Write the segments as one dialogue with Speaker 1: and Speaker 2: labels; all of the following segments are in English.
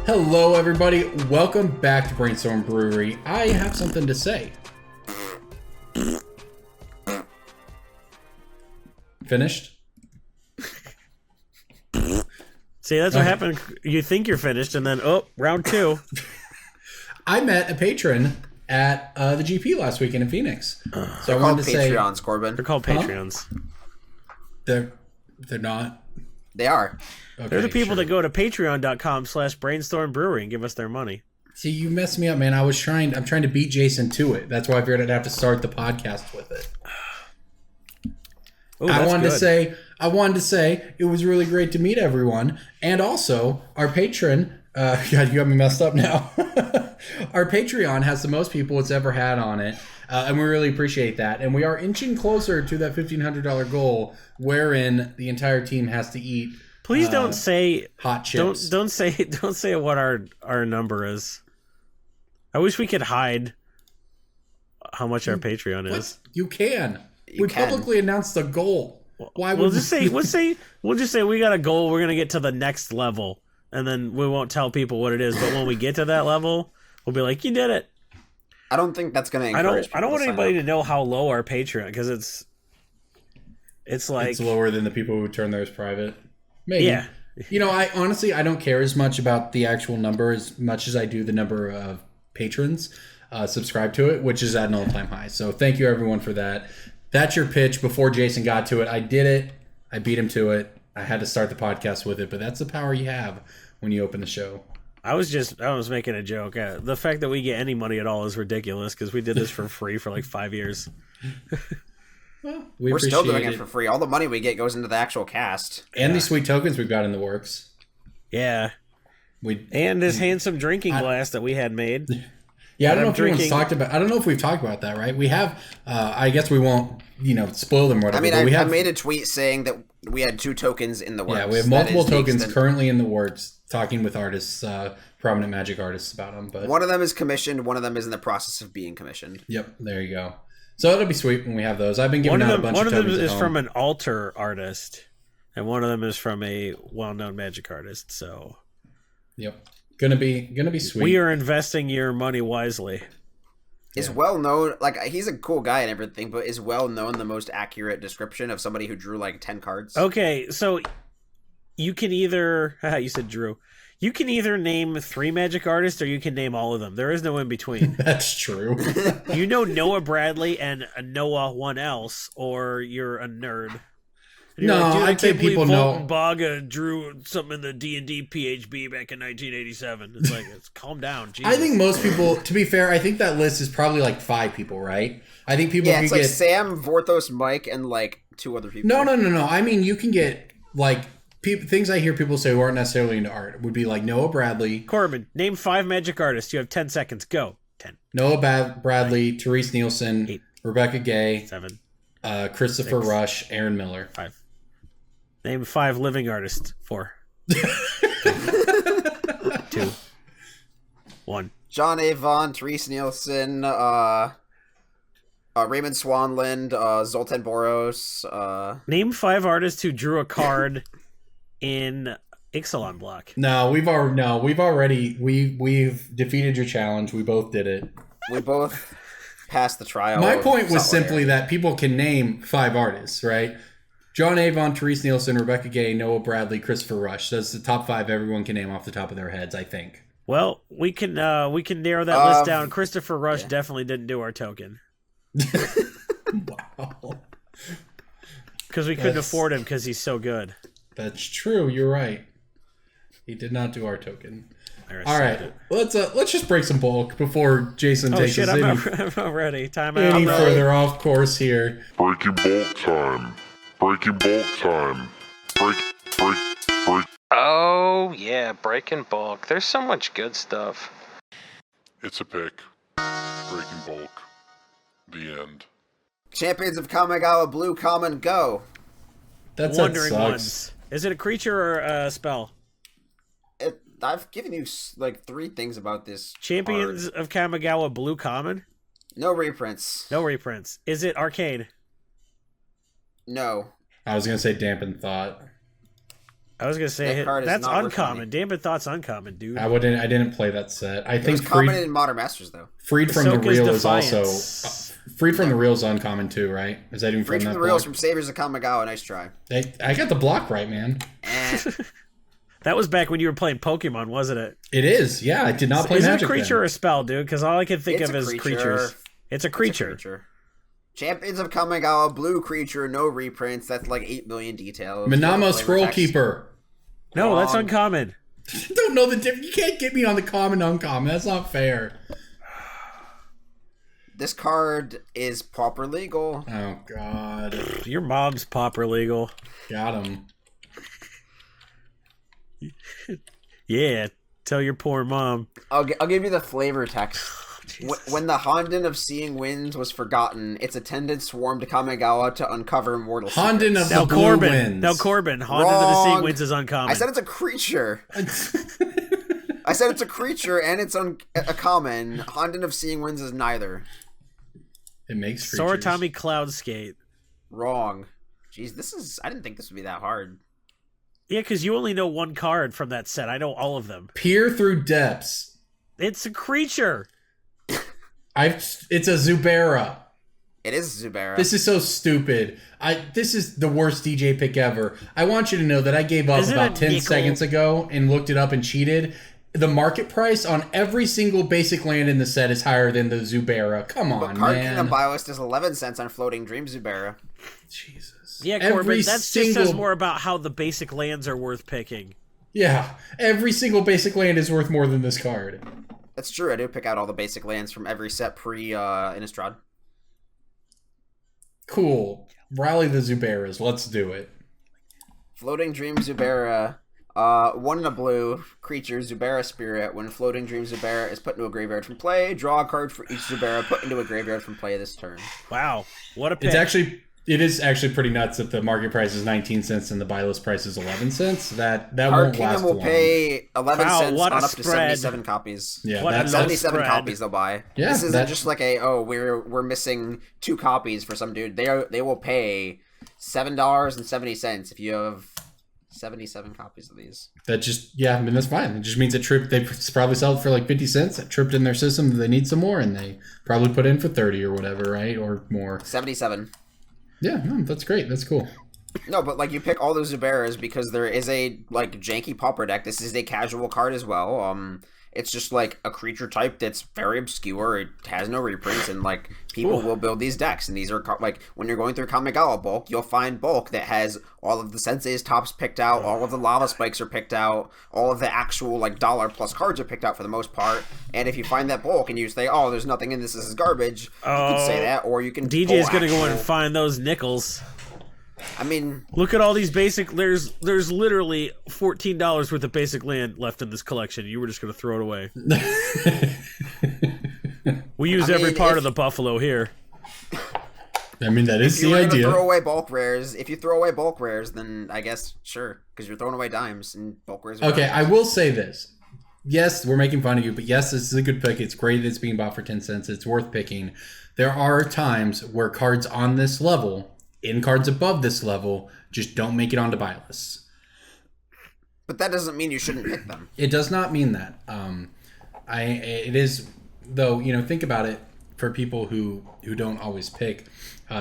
Speaker 1: Hello, everybody. Welcome back to Brainstorm Brewery. I have something to say. Finished?
Speaker 2: See, that's what happened. You think you're finished, and then, round two.
Speaker 1: I met a patron at the GP last weekend in Phoenix. So I wanted to say...
Speaker 3: Patreons, Corbin.
Speaker 2: They're called Patreons.
Speaker 1: They're not?
Speaker 3: They are.
Speaker 1: Okay,
Speaker 2: They're the people that go to patreon.com/Brainstorm Brewery and give us their money.
Speaker 1: See, you messed me up, man. I'm trying to beat Jason to it. That's why I figured I'd have to start the podcast with it.
Speaker 2: Ooh,
Speaker 1: I wanted to say it was really great to meet everyone. And also, our patron, God, you got me messed up now. Our Patreon has the most people it's ever had on it. And we really appreciate that. And we are inching closer to that $1,500 goal, wherein the entire team has to eat.
Speaker 2: Please don't say
Speaker 1: hot chips.
Speaker 2: Don't say what our number is. I wish we could hide how much our Patreon is.
Speaker 1: You can. We publicly announced the goal. Why would
Speaker 2: we'll just say we got a goal. We're gonna get to the next level, and then we won't tell people what it is. But when we get to that level, we'll be like, "You did it."
Speaker 3: I don't think that's gonna encourage.
Speaker 2: I don't want anybody to know how low our Patreon, because it's like
Speaker 1: it's lower than the people who turn theirs private. Maybe.
Speaker 2: Yeah.
Speaker 1: You know, I honestly don't care as much about the actual number as much as I do the number of patrons subscribe to it, which is at an all-time high. So thank you everyone for that. That's your pitch. Before Jason got to it, I did it. I beat him to it. I had to start the podcast with it, but that's the power you have when you open the show.
Speaker 2: I was making a joke. The fact that we get any money at all is ridiculous, because we did this for free for like 5 years.
Speaker 1: Well,
Speaker 3: we're still doing it for free. All the money we get goes into the actual cast.
Speaker 1: And these sweet tokens we've got in the works.
Speaker 2: Yeah. And this handsome drinking glass that we had made.
Speaker 1: Yeah, I don't know if we've talked about that, right? We have. I guess we won't, spoil them or whatever.
Speaker 3: I mean, I made a tweet saying that we had 2 tokens in the works.
Speaker 1: Yeah, we have multiple tokens currently in the works. Talking with artists, prominent Magic artists about them. But
Speaker 3: one of them is commissioned. One of them is in the process of being commissioned.
Speaker 1: Yep, there you go. So it'll be sweet when we have those. I've been giving out a bunch of tokens.
Speaker 2: One of them is from an altar artist, and one of them is from a well-known Magic artist. So,
Speaker 1: yep, gonna be sweet.
Speaker 2: We are investing your money wisely.
Speaker 3: Is well known, like, he's a cool guy and everything, but is well known the most accurate description of somebody who drew like 10 cards.
Speaker 2: Okay, so you can either you said Drew. You can either name 3 Magic artists, or you can name all of them. There is no in between.
Speaker 1: That's true.
Speaker 2: You know Noah Bradley and Noah one else, or you're a nerd.
Speaker 1: No,
Speaker 2: like,
Speaker 1: I think people know.
Speaker 2: Baga drew something in the D&D PHB back in 1987. It's like, calm down. Jesus.
Speaker 1: I think most people, to be fair, I think that list is probably like 5 people, right? I think people.
Speaker 3: Yeah, it's like Sam, Vorthos, Mike, and like 2 other people.
Speaker 1: No. I mean, you can get like. Things I hear people say who aren't necessarily into art would be like Noah Bradley.
Speaker 2: Corbin, name 5 Magic artists. You have 10 seconds. Go. 10.
Speaker 1: Noah Bradley, 9, Therese Nielsen,
Speaker 2: 8,
Speaker 1: Rebecca Gay,
Speaker 2: 7,
Speaker 1: Christopher
Speaker 2: 6,
Speaker 1: Rush, Aaron Miller.
Speaker 2: 5. Name 5 living artists. 4. 2. 1.
Speaker 3: John Avon, Therese Nielsen, Raymond Swanland, Zoltan Boros.
Speaker 2: Name 5 artists who drew a card in Ixalan block.
Speaker 1: No, we've defeated your challenge. We both did it.
Speaker 3: We both passed the trial.
Speaker 1: My point was simply that people can name 5 artists, right? John Avon, Therese Nielsen, Rebecca Gay, Noah Bradley, Christopher Rush. That's the top 5 everyone can name off the top of their heads, I think.
Speaker 2: Well, we can narrow that list down. Christopher Rush definitely didn't do our token.
Speaker 1: Wow.
Speaker 2: Because we couldn't afford him because he's so good.
Speaker 1: That's true. You're right. He did not do our token. All right, let's just break some bulk before Jason takes us
Speaker 2: I'm not ready. Time out.
Speaker 1: Any further off course here.
Speaker 4: Breaking bulk time. Breaking bulk time. Break.
Speaker 5: Oh yeah, breaking bulk. There's so much good stuff.
Speaker 4: It's a pick. Breaking bulk. The end.
Speaker 3: Champions of Kamigawa Blue Common, go.
Speaker 1: That
Speaker 2: Wandering
Speaker 1: sucks.
Speaker 2: Ones. Is it a creature or a spell?
Speaker 3: I've given you like 3 things about this.
Speaker 2: Champions of Kamigawa Blue Common?
Speaker 3: No reprints.
Speaker 2: No reprints. Is it arcane?
Speaker 3: No.
Speaker 1: I was going to say dampened thought.
Speaker 2: I was gonna say
Speaker 3: That card is
Speaker 2: that's
Speaker 3: not worth
Speaker 2: uncommon.
Speaker 3: money.
Speaker 2: Damn it, thoughts uncommon, dude.
Speaker 1: I didn't play that set. I
Speaker 3: It
Speaker 1: think
Speaker 3: was common in Modern Masters, though.
Speaker 1: Freed from the
Speaker 2: Ahsoka's
Speaker 1: Real is also
Speaker 2: Defiance.
Speaker 1: Freed from the Real is uncommon too, right? Is that even
Speaker 3: Freed from
Speaker 1: that
Speaker 3: the Reels
Speaker 1: block?
Speaker 3: from Saviors of Kamigawa. Nice try.
Speaker 1: I got the block right, man.
Speaker 2: That was back when you were playing Pokemon, wasn't it?
Speaker 1: It is. Yeah, I did not play
Speaker 2: Is it
Speaker 1: Magic
Speaker 2: a creature
Speaker 1: then.
Speaker 2: or a spell, dude? Because all I can think
Speaker 3: It's
Speaker 2: of
Speaker 3: a
Speaker 2: is
Speaker 3: creature.
Speaker 2: creatures. It's a creature.
Speaker 3: Champions of Kamigawa, blue creature, no reprints. That's like 8 million details.
Speaker 1: Manama
Speaker 3: Flavor
Speaker 1: Scroll
Speaker 3: text.
Speaker 1: Keeper.
Speaker 2: No, that's
Speaker 3: Wrong.
Speaker 2: uncommon.
Speaker 1: I don't know the difference. You can't get me on the common uncommon. That's not fair.
Speaker 3: This card is pauper legal.
Speaker 1: Oh God,
Speaker 2: Your mom's pauper legal.
Speaker 1: got him.
Speaker 2: Yeah, tell your poor mom.
Speaker 3: I'll give you the flavor text. When the Honden of Seeing Winds was forgotten, its attendants swarmed Kamigawa to uncover mortal
Speaker 1: Honden
Speaker 3: secrets.
Speaker 1: of the Blue Winds.
Speaker 2: Now Corbin, Haunted of the Seeing
Speaker 3: Wrong.
Speaker 2: Winds is uncommon.
Speaker 3: I said it's a creature. I said it's a creature and it's a common. Honden of Seeing Winds is neither.
Speaker 1: It makes creatures.
Speaker 2: Soratami Cloudskate.
Speaker 3: Wrong. Jeez, I didn't think this would be that hard.
Speaker 2: Yeah, because you only know one card from that set. I know all of them.
Speaker 1: Peer through depths.
Speaker 2: It's a creature.
Speaker 1: It's a Zubera.
Speaker 3: It is Zubera.
Speaker 1: This is so stupid. This is the worst DJ pick ever. I want you to know that I gave up
Speaker 2: Is it
Speaker 1: about
Speaker 2: a
Speaker 1: 10
Speaker 2: nickel?
Speaker 1: seconds ago and looked it up and cheated. The market price on every single basic land in the set is higher than the Zubera. Come
Speaker 3: But
Speaker 1: on,
Speaker 3: Card
Speaker 1: man.
Speaker 3: Kingdom Biolist is 11 cents on Floating Dream Zubera.
Speaker 1: Jesus.
Speaker 2: Yeah, Corbin, that just says more about how the basic lands are worth picking.
Speaker 1: Yeah, every single basic land is worth more than this card.
Speaker 3: That's true. I do pick out all the basic lands from every set pre-Innistrad.
Speaker 1: Cool. Rally the Zuberas. Let's do it.
Speaker 3: Floating Dream Zubera. 1 in a blue creature, Zubera Spirit. When Floating Dream Zubera is put into a graveyard from play, draw a card for each Zubera put into a graveyard from play this turn.
Speaker 2: Wow, what a pick.
Speaker 1: It is actually pretty nuts that the market price is 19 cents and the buy list price is 11 cents. That
Speaker 3: Card
Speaker 1: won't
Speaker 3: Kingdom
Speaker 1: last
Speaker 3: will
Speaker 1: long.
Speaker 3: pay 11
Speaker 2: Wow,
Speaker 3: cents
Speaker 2: what a
Speaker 3: on up to
Speaker 2: spread.
Speaker 3: 77 copies.
Speaker 1: Yeah,
Speaker 2: What a
Speaker 1: that's
Speaker 3: 77
Speaker 2: spread.
Speaker 3: copies they'll buy.
Speaker 1: Yeah,
Speaker 3: this isn't
Speaker 1: that-
Speaker 3: just like we're missing 2 copies for some dude. They will pay $7.70 if you have 77 copies of these.
Speaker 1: That just, yeah, I mean, that's fine. It just means they probably sell it for like 50 cents. It tripped in their system. They need some more, and they probably put in for 30 or whatever, right? Or more.
Speaker 3: 77.
Speaker 1: Yeah, no, that's great. That's cool.
Speaker 3: No, but like you pick all those Zuberas because there is a like janky pauper deck. This is a casual card as well. It's just like a creature type that's very obscure. It has no reprints, and like people will build these decks. And these are like when you're going through Kamigawa bulk, you'll find bulk that has all of the Sensei's tops picked out, all of the lava spikes are picked out, all of the actual like $+ cards are picked out for the most part. And if you find that bulk and you say, "Oh, there's nothing in this is garbage," you can say that, or you can.
Speaker 2: DJ is going to go in
Speaker 3: actual-
Speaker 2: and find those nickels.
Speaker 3: I mean,
Speaker 2: Look at all these basic. There's literally $14 worth of basic land left in this collection. You were just going to throw it away. We use every part of the buffalo here.
Speaker 1: I mean, that is
Speaker 3: if you
Speaker 1: the
Speaker 3: were gonna
Speaker 1: idea.
Speaker 3: throw away bulk rares, then I guess sure, because you're throwing away dimes and bulk rares. Are
Speaker 1: Okay,
Speaker 3: dimes.
Speaker 1: I will say this. Yes, we're making fun of you, but yes, this is a good pick. It's great that it's being bought for 10 cents. It's worth picking. There are times where cards on this level, in cards above this level, just don't make it onto buy lists.
Speaker 3: But that doesn't mean you shouldn't pick them.
Speaker 1: It does not mean that. It is, though, think about it for people who don't always pick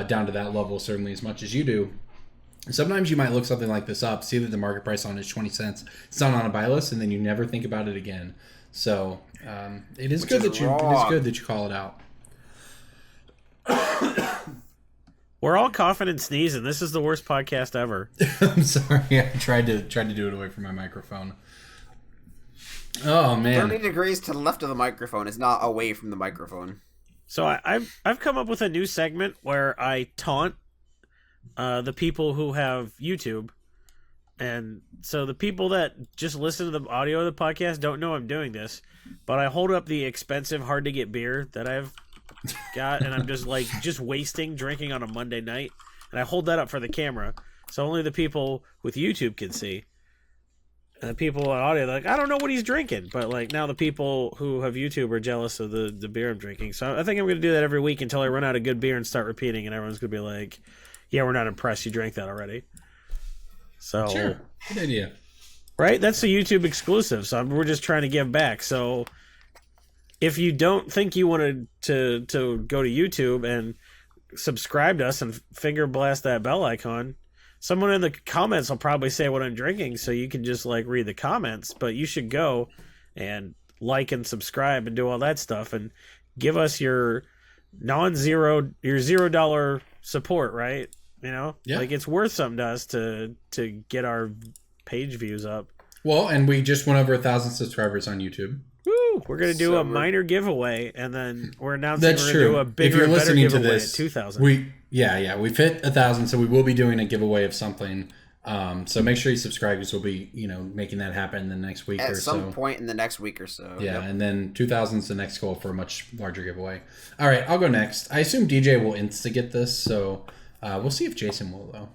Speaker 1: down to that level, certainly as much as you do. Sometimes you might look something like this up, see that the market price on it is 20 cents. It's not on a buy list, and then you never think about it again. So it is good that you call it out.
Speaker 2: We're all coughing and sneezing. This is the worst podcast ever.
Speaker 1: I'm sorry. I tried to do it away from my microphone. Oh man.
Speaker 3: 30 degrees to the left of the microphone is not away from the microphone.
Speaker 2: So I've come up with a new segment where I taunt the people who have YouTube, and so the people that just listen to the audio of the podcast don't know I'm doing this, but I hold up the expensive, hard to get beer that I've got, and I'm just wasting drinking on a Monday night, and I hold that up for the camera, so only the people with YouTube can see. And the people on audio, they're like, I don't know what he's drinking, but like now the people who have YouTube are jealous of the beer I'm drinking. So I think I'm going to do that every week until I run out of good beer and start repeating, and everyone's going to be like, yeah, we're not impressed. You drank that already. So
Speaker 1: Sure. Good idea.
Speaker 2: Right? That's a YouTube exclusive, so we're just trying to give back. So if you don't think you wanted to go to YouTube and subscribe to us and finger blast that bell icon, someone in the comments will probably say what I'm drinking, so you can just like read the comments. But you should go and like and subscribe and do all that stuff and give us your $0 support, right? You know, like it's worth something to us to get our page views up.
Speaker 1: Well, and we just went over 1,000 subscribers on YouTube.
Speaker 2: Woo! We're gonna do a minor giveaway, and then we're announcing
Speaker 1: That's
Speaker 2: we're
Speaker 1: true.
Speaker 2: gonna do a bigger,
Speaker 1: if you're
Speaker 2: better
Speaker 1: listening
Speaker 2: giveaway
Speaker 1: to this,
Speaker 2: at 2,000.
Speaker 1: we've hit 1,000, so we will be doing a giveaway of something. So make sure you subscribe because we'll be, making that happen in the next week or so.
Speaker 3: At some point in the next week or so.
Speaker 1: Yeah, and then 2,000 is the next goal for a much larger giveaway. All right, I'll go next. I assume DJ will instigate this, so we'll see if Jason will, though.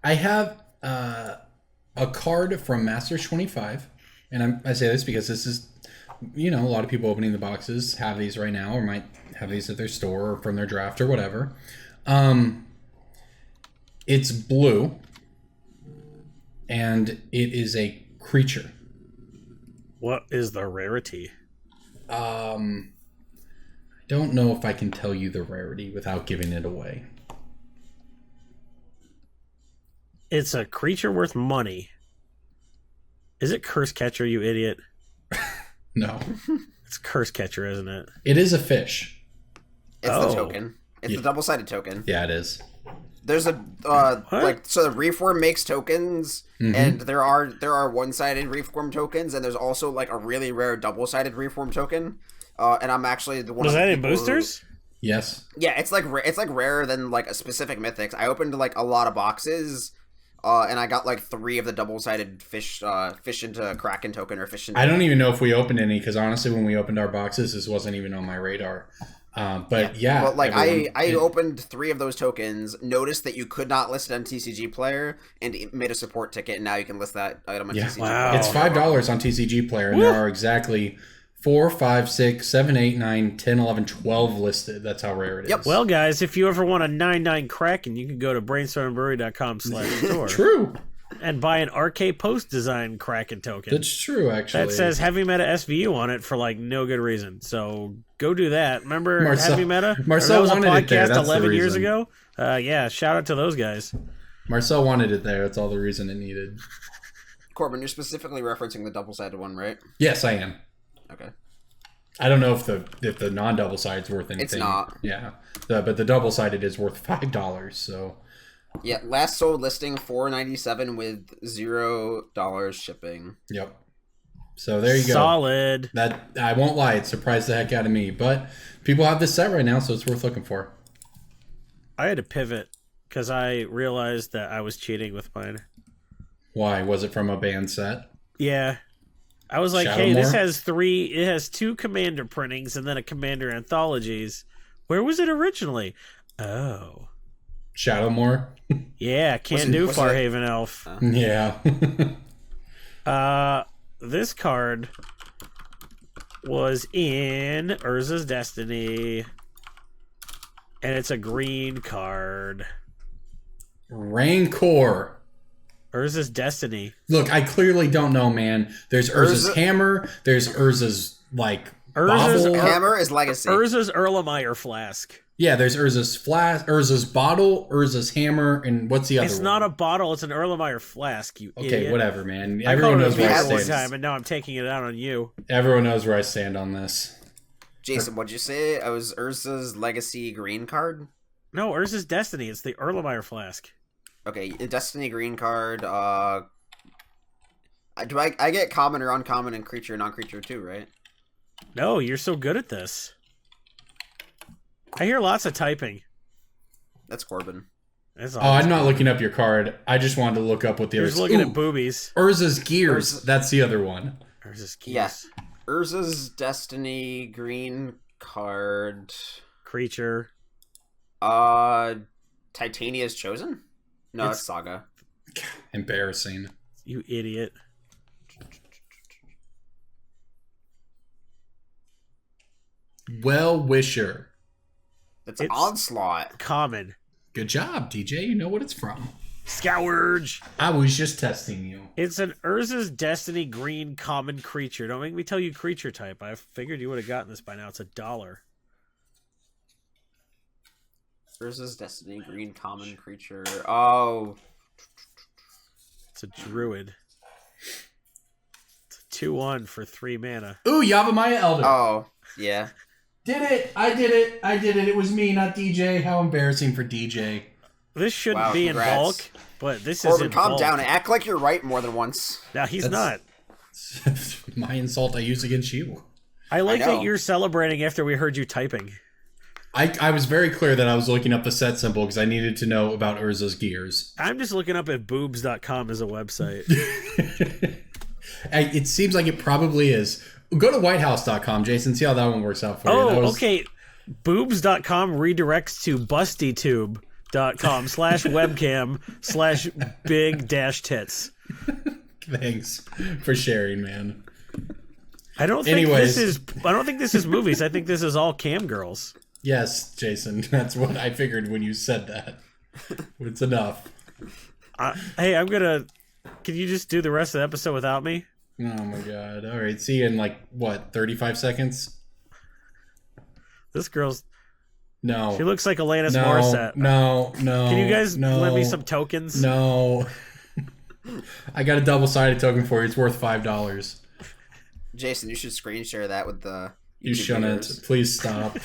Speaker 1: I have a card from Masters 25, and I say this because this is, a lot of people opening the boxes have these right now or might have these at their store or from their draft or whatever. It's blue, and it is a creature.
Speaker 2: What is the rarity?
Speaker 1: I don't know if I can tell you the rarity without giving it away.
Speaker 2: It's a creature worth money. Is it Curse Catcher, you idiot?
Speaker 1: No.
Speaker 2: It's Curse Catcher, isn't it?
Speaker 1: It is a fish.
Speaker 3: It's the token. It's the double-sided token.
Speaker 1: Yeah, it is.
Speaker 3: There's a so the Reform makes tokens, and there are one-sided Reform tokens, and there's also like a really rare double-sided Reform token. And I'm actually the one.
Speaker 2: Was that in boosters?
Speaker 1: Yes.
Speaker 3: Yeah, it's like rarer than like a specific mythics. I opened like a lot of boxes, and I got like 3 of the double-sided fish into Kraken token or fish into.
Speaker 1: I don't even know if we opened any because honestly, when we opened our boxes, this wasn't even on my radar. But
Speaker 3: like I opened 3 of those tokens, noticed that you could not list it on TCG Player, and it made a support ticket, and now you can list that item on TCG Player.
Speaker 1: It's $5 on TCG Player, and there are exactly 4, 5, 6, 7, 8, 9, 10, 11, 12 listed. That's how rare it is.
Speaker 2: Well, guys, if you ever want a 9/9 Kraken, you can go to brainstormbrewery.com/store.
Speaker 1: True.
Speaker 2: And buy an RK Post design Kraken token.
Speaker 1: That's true, actually.
Speaker 2: That says Heavy Meta SVU on it for like no good reason. So go do that. Remember Heavy Meta?
Speaker 1: Marcel
Speaker 2: that was a
Speaker 1: wanted it there.
Speaker 2: podcast
Speaker 1: That's
Speaker 2: 11
Speaker 1: the
Speaker 2: years
Speaker 1: reason.
Speaker 2: ago. Yeah, shout out to those guys.
Speaker 1: Marcel wanted it there. That's all the reason it needed.
Speaker 3: Corbin, you're specifically referencing the double-sided one, right?
Speaker 1: Yes, I am.
Speaker 3: Okay.
Speaker 1: I don't know if the non-double-sided is worth anything.
Speaker 3: It's not.
Speaker 1: Yeah, but the double-sided is worth $5. So.
Speaker 3: Yeah, last sold listing $4.97 with $0 shipping.
Speaker 1: Yep. So there you go.
Speaker 2: Solid.
Speaker 1: That I won't lie, it surprised the heck out of me. But people have this set right now, so it's worth looking for.
Speaker 2: I had to pivot because I realized that I was cheating with mine.
Speaker 1: Why? Was it from a banned set?
Speaker 2: Yeah. I was like,
Speaker 1: Shadow
Speaker 2: hey,
Speaker 1: More?
Speaker 2: this has 3. It has 2 Commander printings and then a Commander anthologies. Where was it originally? Oh.
Speaker 1: Shadowmoor?
Speaker 2: Yeah, can do Farhaven Elf.
Speaker 1: Yeah.
Speaker 2: This card was in Urza's Destiny, and it's a green card.
Speaker 1: Rancor.
Speaker 2: Urza's Destiny.
Speaker 1: Look, I clearly don't know, man. There's Urza's Hammer. There's Urza's,
Speaker 2: Urza's
Speaker 1: bottle.
Speaker 3: Hammer is Legacy.
Speaker 2: Urza's Erlenmeyer Flask.
Speaker 1: Yeah, there's Urza's Flask, Urza's Bottle, Urza's Hammer, and what's the other one?
Speaker 2: It's not a bottle, it's an Erlenmeyer Flask, you
Speaker 1: Okay,
Speaker 2: idiot.
Speaker 1: whatever, man.
Speaker 2: I
Speaker 1: Everyone
Speaker 2: called
Speaker 1: knows
Speaker 2: it
Speaker 1: where I
Speaker 2: one
Speaker 1: stand.
Speaker 2: time, and now I'm taking it out on you.
Speaker 1: Everyone knows where I stand on this.
Speaker 3: Jason, what'd you say? It was Urza's Legacy green card?
Speaker 2: No, Urza's Destiny. It's the Erlenmeyer Flask.
Speaker 3: Okay, Destiny green card. I get common or uncommon and creature and non-creature too, right?
Speaker 2: No, you're so good at this. I hear lots of typing.
Speaker 3: That's Corbin.
Speaker 2: That's
Speaker 1: Oh, I'm not looking up your card. I just wanted to look up what the
Speaker 2: You're
Speaker 1: other.
Speaker 2: just looking at boobies.
Speaker 1: Urza's Gears. That's the other one.
Speaker 2: Urza's Keys.
Speaker 3: Yes. Urza's Destiny green card.
Speaker 2: Creature.
Speaker 3: Titania's Chosen? No, it's Saga.
Speaker 1: Embarrassing.
Speaker 2: You idiot.
Speaker 1: Well Wisher.
Speaker 3: It's
Speaker 2: It's-
Speaker 3: Onslaught.
Speaker 2: Common.
Speaker 1: Good job, DJ. You know what it's from.
Speaker 2: Scourge.
Speaker 1: I was just testing you.
Speaker 2: It's an Urza's Destiny green common creature. Don't make me tell you creature type. I figured you would have gotten this by now. It's $1.
Speaker 3: Urza's Destiny green common creature. Oh.
Speaker 2: It's a druid. It's a 2/1 for 3 mana.
Speaker 1: Ooh, Yavimaya Elder.
Speaker 3: Oh, yeah.
Speaker 1: Did it. I did it. It was me, not DJ. How embarrassing for DJ.
Speaker 2: This shouldn't be
Speaker 3: congrats.
Speaker 2: in bulk, but this
Speaker 3: Corbin,
Speaker 2: is in
Speaker 3: calm
Speaker 2: bulk.
Speaker 3: down. Act like you're right more than once.
Speaker 2: No, he's not.
Speaker 1: My insult I use against you.
Speaker 2: I like
Speaker 3: I know.
Speaker 2: that you're celebrating after we heard you typing.
Speaker 1: I was very clear that I was looking up the set symbol because I needed to know about Urza's gears.
Speaker 2: I'm just looking up if boobs.com is a website.
Speaker 1: It seems like it probably is. Go to whitehouse.com, Jason. See how that one works out for you.
Speaker 2: Oh, okay. Boobs.com redirects to bustytube.com/webcam/big-tits.
Speaker 1: Thanks for sharing, man.
Speaker 2: I don't think this is movies. I think this is all cam girls.
Speaker 1: Yes, Jason. That's what I figured when you said that. It's enough.
Speaker 2: Hey, can you just do the rest of the episode without me?
Speaker 1: Oh my god. All right. See you in 35 seconds?
Speaker 2: This girl's...
Speaker 1: No.
Speaker 2: She looks like Alanis Morissette.
Speaker 1: No.
Speaker 2: Can you guys lend me some tokens?
Speaker 1: No. I got a double-sided token for you. It's worth $5.
Speaker 3: Jason, you should screen share that with the.
Speaker 1: You
Speaker 3: YouTube
Speaker 1: shouldn't.
Speaker 3: viewers.
Speaker 1: Please stop.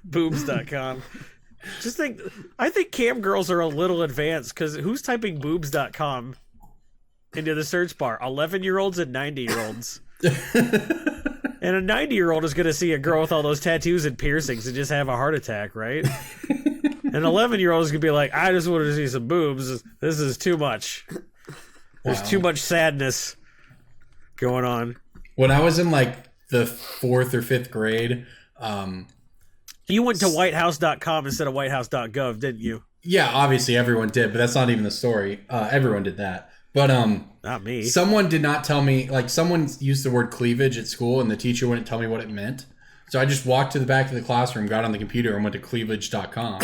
Speaker 2: Boobs.com. I think cam girls are a little advanced because who's typing boobs.com into the search bar? 11-year-olds and 90-year-olds. And a 90-year-old is going to see a girl with all those tattoos and piercings and just have a heart attack, right? An 11-year-old is going to be like, I just wanted to see some boobs. This is too much. There's too much sadness going on.
Speaker 1: When I was in the 4th or 5th grade,
Speaker 2: You went to whitehouse.com instead of whitehouse.gov, didn't you?
Speaker 1: yeah, obviously everyone did, but that's not even the story. Everyone did that. But
Speaker 2: Not me.
Speaker 1: someone did not tell me, someone used the word cleavage at school and the teacher wouldn't tell me what it meant. So I just walked to the back of the classroom, got on the computer and went to cleavage.com.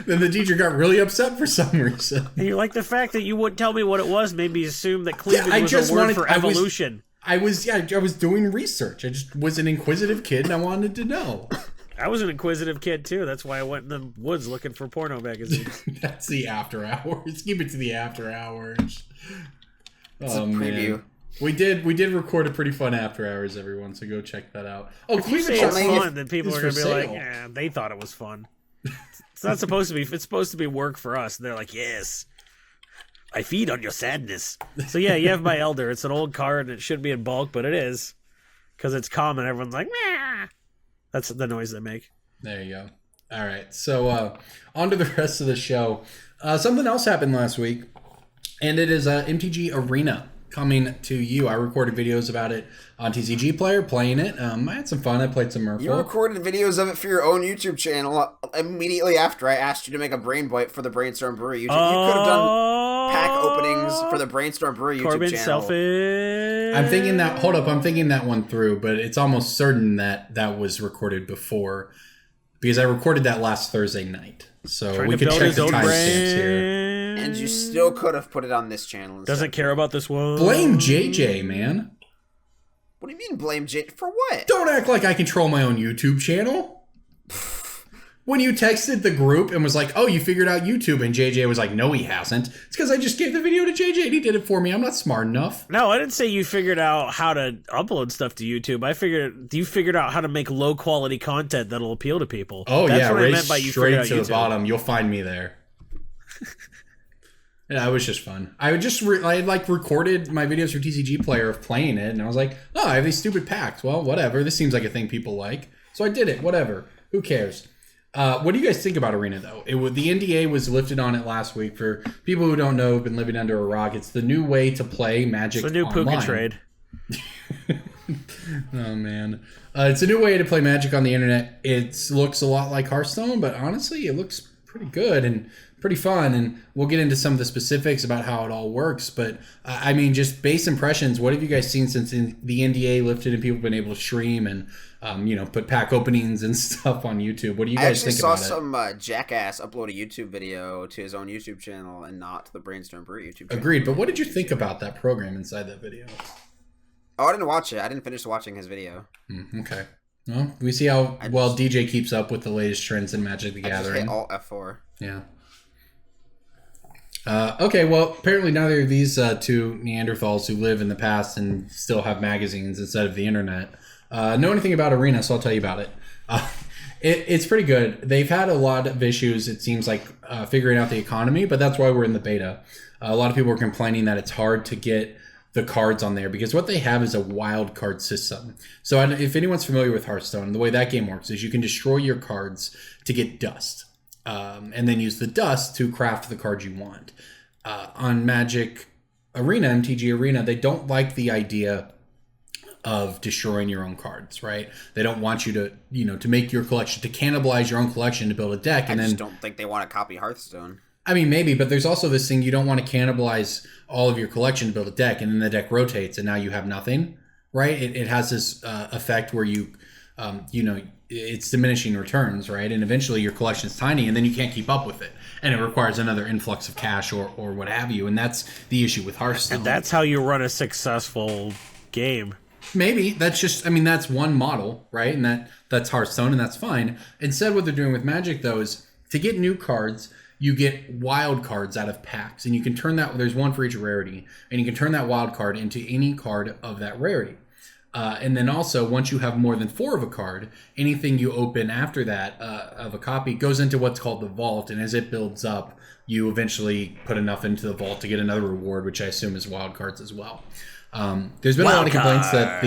Speaker 1: Then the teacher got really upset for some reason.
Speaker 2: And you like the fact that you wouldn't tell me what it was made me assume that cleavage was a word for evolution.
Speaker 1: I was doing research. I just was an inquisitive kid and I wanted to know.
Speaker 2: I was an inquisitive kid too. That's why I went in the woods looking for porno magazines.
Speaker 1: That's the after hours. Keep it to the after hours.
Speaker 3: It's a preview.
Speaker 1: Man. We did record a pretty fun after hours, everyone, so go check that out. Oh,
Speaker 2: If you say it's fun, then people are going to be like, yeah, they thought it was fun. It's not supposed to be. It's supposed to be work for us. And they're like, yes, I feed on your sadness. So yeah, you have my Elder. It's an old card and it should be in bulk, but it is. Because it's common. Everyone's like, nah. That's the noise they make.
Speaker 1: There you go. All right, so on to the rest of the show. Something else happened last week, and it is MTG Arena coming to you. I recorded videos about it on TCG Player, playing it. I had some fun. I played some Merfolk.
Speaker 3: You recorded videos of it for your own YouTube channel immediately after I asked you to make a brain bite for the Brainstorm Brewery YouTube. You could have done pack openings for the Brainstorm Brewery YouTube
Speaker 2: Corbin
Speaker 3: channel.
Speaker 2: selfish.
Speaker 1: I'm thinking that. Hold up, I'm thinking that one through, but it's almost certain that that was recorded before, because I recorded that last Thursday night. So
Speaker 2: Trying
Speaker 1: we
Speaker 2: to
Speaker 1: could
Speaker 2: build
Speaker 1: check
Speaker 2: his
Speaker 1: the
Speaker 2: own
Speaker 1: timestamps here.
Speaker 2: brand.
Speaker 3: And you still could have put it on this channel instead.
Speaker 2: Doesn't care about this one.
Speaker 1: Blame JJ, man.
Speaker 3: What do you mean blame Jake? For what?
Speaker 1: Don't act like I control my own YouTube channel. When you texted the group and was like, oh, you figured out YouTube, and JJ was like, no, he hasn't. It's because I just gave the video to JJ and he did it for me. I'm not smart enough.
Speaker 2: No, I didn't say you figured out how to upload stuff to YouTube. You figured out how to make low quality content that'll appeal to people.
Speaker 1: Oh,
Speaker 2: That's
Speaker 1: yeah,
Speaker 2: what I
Speaker 1: right
Speaker 2: meant by you
Speaker 1: straight
Speaker 2: figured out
Speaker 1: to the
Speaker 2: YouTube.
Speaker 1: bottom. You'll find me there. Yeah, it was just fun. I would just I had recorded my videos for TCG Player of playing it, and I was like, oh, I have these stupid packs. Well, whatever. This seems like a thing people like, so I did it. Whatever. Who cares? What do you guys think about Arena, though? The NDA was lifted on it last week. For people who don't know, have been living under a rock, it's the new way to play Magic
Speaker 2: It's the new
Speaker 1: online.
Speaker 2: Pucatrade.
Speaker 1: Oh, man. It's a new way to play Magic on the internet. It looks a lot like Hearthstone, but honestly, it looks pretty good. And pretty fun, and we'll get into some of the specifics about how it all works. But I mean, just base impressions. What have you guys seen since the NDA lifted and people have been able to stream and put pack openings and stuff on YouTube? What do you guys think about it?
Speaker 3: I actually saw some jackass upload a YouTube video to his own YouTube channel and not to the Brainstorm Brewery YouTube channel.
Speaker 1: Agreed. But what did you think about that program inside that video?
Speaker 3: Oh, I didn't watch it. I didn't finish watching his video.
Speaker 1: Okay. Well, we see how well DJ keeps up with the latest trends in Magic the Gathering.
Speaker 3: I just hit Alt F4.
Speaker 1: Yeah. Okay, well, apparently neither of these two Neanderthals who live in the past and still have magazines instead of the internet know anything about Arena, so I'll tell you about it. It's pretty good. They've had a lot of issues, it seems like, figuring out the economy, but that's why we're in the beta. A lot of people are complaining that it's hard to get the cards on there because what they have is a wild card system. So if anyone's familiar with Hearthstone, the way that game works is you can destroy your cards to get dust. And then use the dust to craft the cards you want. On Magic Arena, MTG Arena, they don't like the idea of destroying your own cards, right? They don't want you to, to make your collection, to cannibalize your own collection to build a deck. And
Speaker 3: I just don't think they want to copy Hearthstone.
Speaker 1: I mean, maybe, but there's also this thing, you don't want to cannibalize all of your collection to build a deck, and then the deck rotates, and now you have nothing, right? It has this effect where you, it's diminishing returns, right? And eventually your collection is tiny, and then you can't keep up with it, and it requires another influx of cash or what have you, and that's the issue with Hearthstone.
Speaker 2: And that's how you run a successful game.
Speaker 1: Maybe that's just, that's one model, right? And that's Hearthstone, and that's fine. Instead, what they're doing with Magic, though, is to get new cards, you get wild cards out of packs, and you can turn that, there's one for each rarity, and you can turn that wild card into any card of that rarity. And then also, once you have more than 4 of a card, anything you open after that of a copy goes into what's called the vault, and as it builds up, you eventually put enough into the vault to get another reward, which I assume is wild cards as well. There's been a lot of complaints that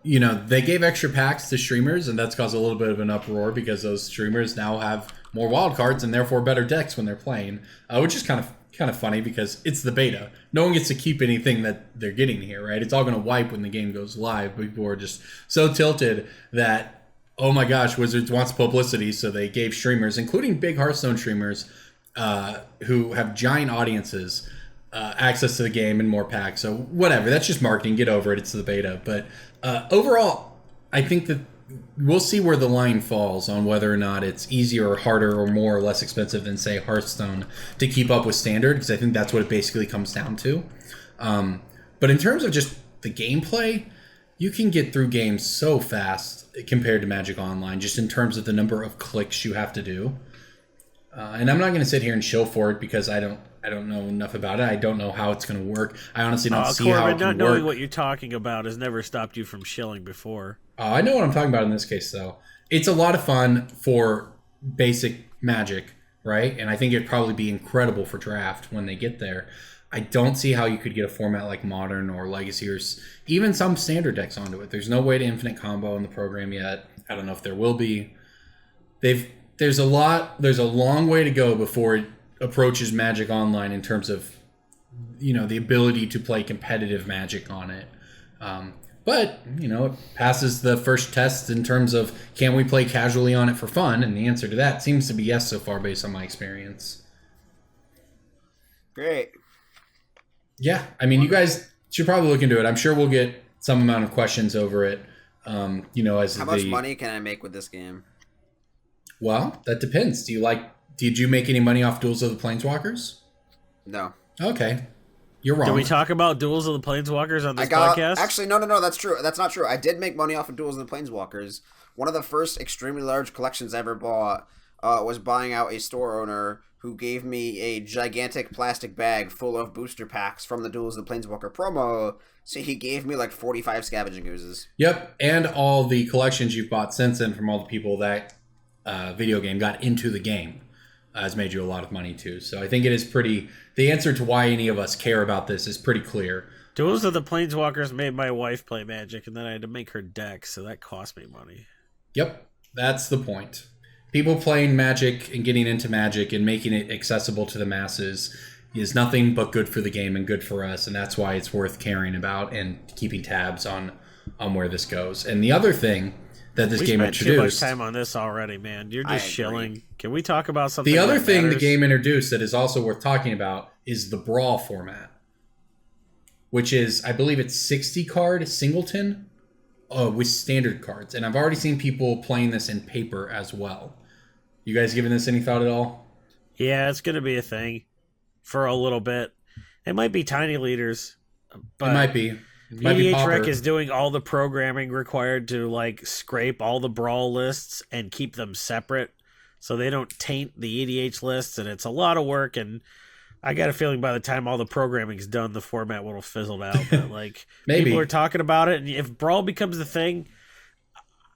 Speaker 1: they gave extra packs to streamers, and that's caused a little bit of an uproar because those streamers now have more wild cards and therefore better decks when they're playing, which is kind of funny because it's the beta. No one gets to keep anything that they're getting here, right? It's all going to wipe when the game goes live. People are just so tilted that, oh my gosh, Wizards wants publicity, so they gave streamers, including big Hearthstone streamers, who have giant audiences, access to the game and more packs. So whatever, that's just marketing. Get over it. It's the beta. But overall, I think that we'll see where the line falls on whether or not it's easier or harder or more or less expensive than, say, Hearthstone to keep up with Standard, because I think that's what it basically comes down to. But in terms of just the gameplay, you can get through games so fast compared to Magic Online, just in terms of the number of clicks you have to do. And I'm not going to sit here and show for it because I don't know enough about it. I don't know how it's going to work. I honestly don't see
Speaker 2: Corbin,
Speaker 1: how it can
Speaker 2: not knowing
Speaker 1: work.
Speaker 2: what you're talking about has never stopped you from shilling before.
Speaker 1: I know what I'm talking about in this case, though. It's a lot of fun for basic Magic, right? And I think it'd probably be incredible for Draft when they get there. I don't see how you could get a format like Modern or Legacy or even some Standard decks onto it. There's no way to infinite combo in the program yet. I don't know if there will be. There's a long way to go before it approaches Magic Online in terms of, the ability to play competitive Magic on it. But, it passes the first test in terms of, can we play casually on it for fun? And the answer to that seems to be yes so far based on my experience.
Speaker 3: Great.
Speaker 1: Yeah, you guys should probably look into it. I'm sure we'll get some amount of questions over it. As
Speaker 3: how much money can I make with this game?
Speaker 1: Well, that depends. Did you make any money off Duels of the Planeswalkers?
Speaker 3: No.
Speaker 1: Okay. You're wrong.
Speaker 2: Did we talk about Duels of the Planeswalkers on this podcast?
Speaker 3: Actually, no, that's true. That's not true. I did make money off of Duels of the Planeswalkers. One of the first extremely large collections I ever bought was buying out a store owner who gave me a gigantic plastic bag full of booster packs from the Duels of the Planeswalker promo. So he gave me like 45 Scavenging Oozes. Yep,
Speaker 1: and all the collections you've bought since then from all the people that video game got into the game has made you a lot of money too. So I think it is the answer to why any of us care about this is pretty clear.
Speaker 2: Duels of the Planeswalkers made my wife play Magic, and then I had to make her deck, so that cost me money.
Speaker 1: Yep, that's the point. People playing Magic and getting into Magic and making it accessible to the masses is nothing but good for the game and good for us, and that's why it's worth caring about and keeping tabs on where this goes. And the other thing that this
Speaker 2: We
Speaker 1: game
Speaker 2: spent too much
Speaker 1: introduced.
Speaker 2: time on this already, man. You're
Speaker 3: I
Speaker 2: just
Speaker 3: agree.
Speaker 2: shilling. Can we talk about something?
Speaker 1: The other
Speaker 2: that
Speaker 1: thing the
Speaker 2: matters?
Speaker 1: game introduced that is also worth talking about is the brawl format, which is, I believe it's 60 card singleton with standard cards. And I've already seen people playing this in paper as well. You guys giving this any thought at all?
Speaker 2: Yeah, it's gonna be a thing for a little bit. It might be tiny leaders, but
Speaker 1: It might be. It might be
Speaker 2: EDH
Speaker 1: Pauper.
Speaker 2: Rec is doing all the programming required to like scrape all the brawl lists and keep them separate, so they don't taint the EDH lists. And it's a lot of work. And I got a feeling by the time all the programming's done, the format will have fizzled out. But like
Speaker 1: Maybe.
Speaker 2: people are talking about it, and if brawl becomes the thing,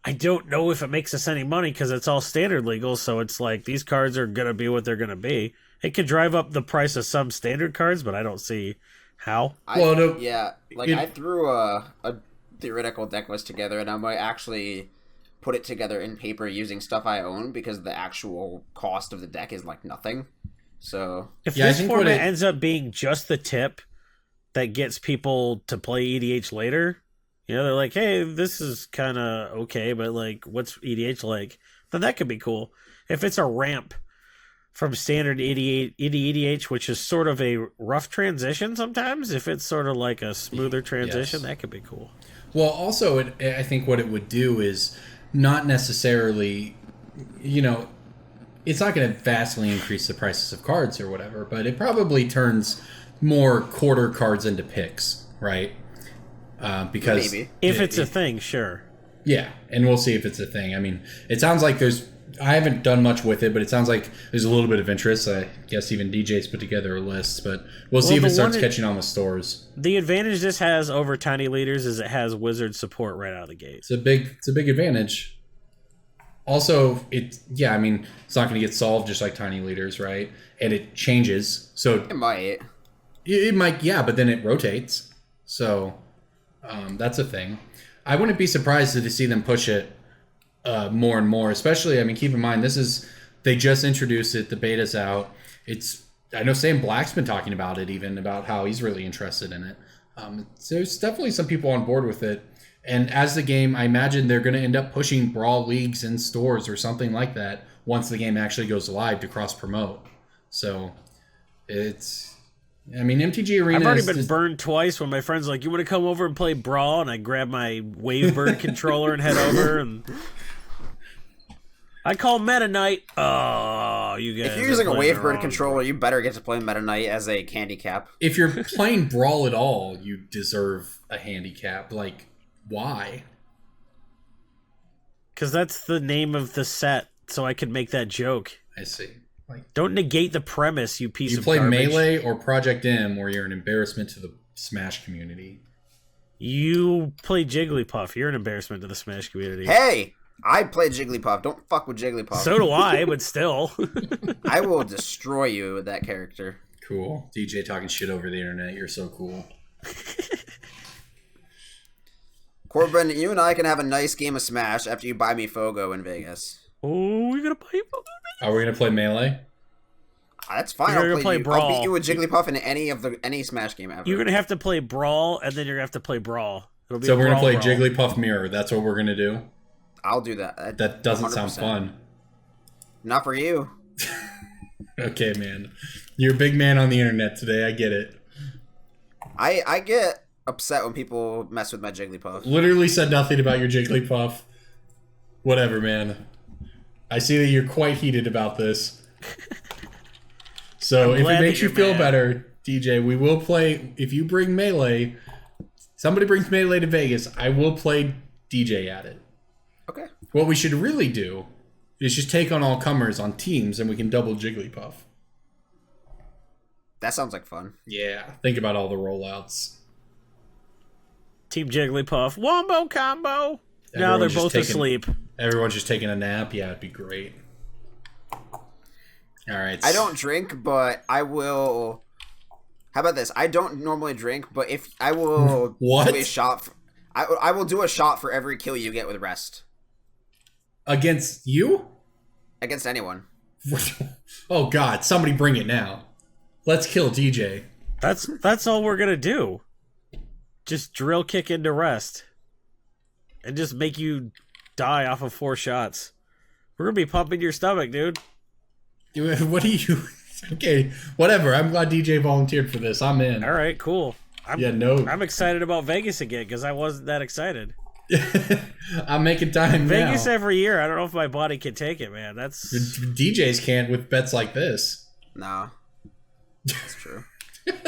Speaker 2: I don't know if it makes us any money because it's all standard legal. So it's like these cards are gonna be what they're gonna be. It could drive up the price of some standard cards, but I don't see how.
Speaker 1: Well, no,
Speaker 3: I threw a theoretical deck list together, and I might actually put it together in paper using stuff I own because the actual cost of the deck is like nothing. So
Speaker 2: If
Speaker 1: Yeah, I
Speaker 2: this
Speaker 1: think what
Speaker 2: format
Speaker 1: it-
Speaker 2: ends up being just the tip that gets people to play EDH later, you know, they're like, hey, this is kind of okay, but like, what's EDH like? Then that could be cool. If it's a ramp from standard EDH, which is sort of a rough transition sometimes, if it's sort of like a smoother transition,
Speaker 1: Yes.
Speaker 2: that could be cool.
Speaker 1: Well, also, I think what it would do is not necessarily, you know, it's not going to vastly increase the prices of cards or whatever, but it probably turns more quarter cards into picks, right? Because
Speaker 3: Maybe.
Speaker 2: If it's a thing, sure.
Speaker 1: yeah, and we'll see if it's a thing. I mean, it sounds like I haven't done much with it, but it sounds like there's a little bit of interest. I guess even DJ's put together a list, but we'll see if
Speaker 2: the
Speaker 1: it starts
Speaker 2: one
Speaker 1: catching on with stores.
Speaker 2: The advantage this has over Tiny Leaders is it has wizard support right out of the gate.
Speaker 1: It's a big advantage. Also, it's not going to get solved just like Tiny Leaders, right? And it changes, so
Speaker 3: it might.
Speaker 1: it might, yeah, but then it rotates. So that's a thing. I wouldn't be surprised to see them push it more and more. Especially, I mean, keep in mind they just introduced it. The beta's out. I know Sam Black's been talking about it, even about how he's really interested in it. So there's definitely some people on board with it. And as the game, I imagine they're going to end up pushing Brawl Leagues in stores or something like that once the game actually goes live to cross-promote. So, MTG Arena
Speaker 2: I've already been burned twice when my friends are like, you want to come over and play Brawl? And I grab my Wavebird controller and head over, and I call Meta Knight. Oh, you guys.
Speaker 3: If you're using a
Speaker 2: are playing the
Speaker 3: Wavebird
Speaker 2: wrong-
Speaker 3: controller, you better get to play Meta Knight as a handicap.
Speaker 1: If you're playing Brawl at all, you deserve a handicap. Like, why?
Speaker 2: Because that's the name of the set, so I could make that joke.
Speaker 1: I see. Like,
Speaker 2: Don't negate the premise, you piece
Speaker 1: you
Speaker 2: of
Speaker 1: play
Speaker 2: garbage.
Speaker 1: Melee or Project M, where you're an embarrassment to the Smash community.
Speaker 2: You play Jigglypuff. You're an embarrassment to the Smash community.
Speaker 3: Hey, I play Jigglypuff. Don't fuck with Jigglypuff.
Speaker 2: So do I, but still.
Speaker 3: I will destroy you with that character.
Speaker 1: Cool. DJ talking shit over the internet. You're so cool.
Speaker 3: Corbin, you and I can have a nice game of Smash after you buy me Fogo in Vegas.
Speaker 2: Oh, we're going to play Pokemon?
Speaker 1: Are we gonna play Melee?
Speaker 3: That's fine.
Speaker 2: You're
Speaker 3: I'll
Speaker 2: gonna play
Speaker 3: I'll
Speaker 2: Brawl.
Speaker 3: beat you with Jigglypuff in any Smash game ever.
Speaker 2: You're going to have to play Brawl, and then you're going to have to play Brawl. It'll be
Speaker 1: So
Speaker 2: a
Speaker 1: we're gonna
Speaker 2: Brawl
Speaker 1: play
Speaker 2: Brawl.
Speaker 1: Jigglypuff Mirror. That's what we're gonna do.
Speaker 3: I'll do that.
Speaker 1: That doesn't sound
Speaker 3: 100%.
Speaker 1: fun.
Speaker 3: Not for you.
Speaker 1: Okay, man. You're a big man on the internet today. I get it.
Speaker 3: I get upset when people mess with my Jigglypuff.
Speaker 1: Literally said nothing about your Jigglypuff. Whatever, man. I see that you're quite heated about this. So
Speaker 2: I'm
Speaker 1: if
Speaker 2: glad
Speaker 1: it
Speaker 2: that
Speaker 1: makes you
Speaker 2: you're
Speaker 1: feel
Speaker 2: mad.
Speaker 1: better, DJ, we will play. If you bring Melee, somebody brings Melee to Vegas, I will play DJ at it.
Speaker 3: Okay.
Speaker 1: What we should really do is just take on all comers on teams, and we can double Jigglypuff.
Speaker 3: That sounds like fun.
Speaker 1: Yeah, think about all the rollouts.
Speaker 2: Team Jigglypuff. Wombo combo! Now they're
Speaker 1: Everyone's just
Speaker 2: both
Speaker 1: taking-
Speaker 2: asleep.
Speaker 1: Everyone's just taking a nap. Yeah, it'd be great. All right.
Speaker 3: I don't drink, but I will. How about this? I don't normally drink, but if I will
Speaker 1: What?
Speaker 3: do a shot, I will do a shot for every kill you get with rest
Speaker 1: Against you?
Speaker 3: against anyone.
Speaker 1: Oh God! Somebody bring it now. Let's kill DJ.
Speaker 2: That's all we're gonna do. Just drill kick into rest. And just make you die off of 4 shots. We're going to be pumping your stomach, dude.
Speaker 1: What do you... Okay, whatever. I'm glad DJ volunteered for this. I'm in.
Speaker 2: All right, cool. I'm excited about Vegas again because I wasn't that excited.
Speaker 1: I'm making time
Speaker 2: Vegas
Speaker 1: now.
Speaker 2: every year. I don't know if my body can take it, man. That's
Speaker 1: DJs can't with bets like this.
Speaker 3: No. That's true.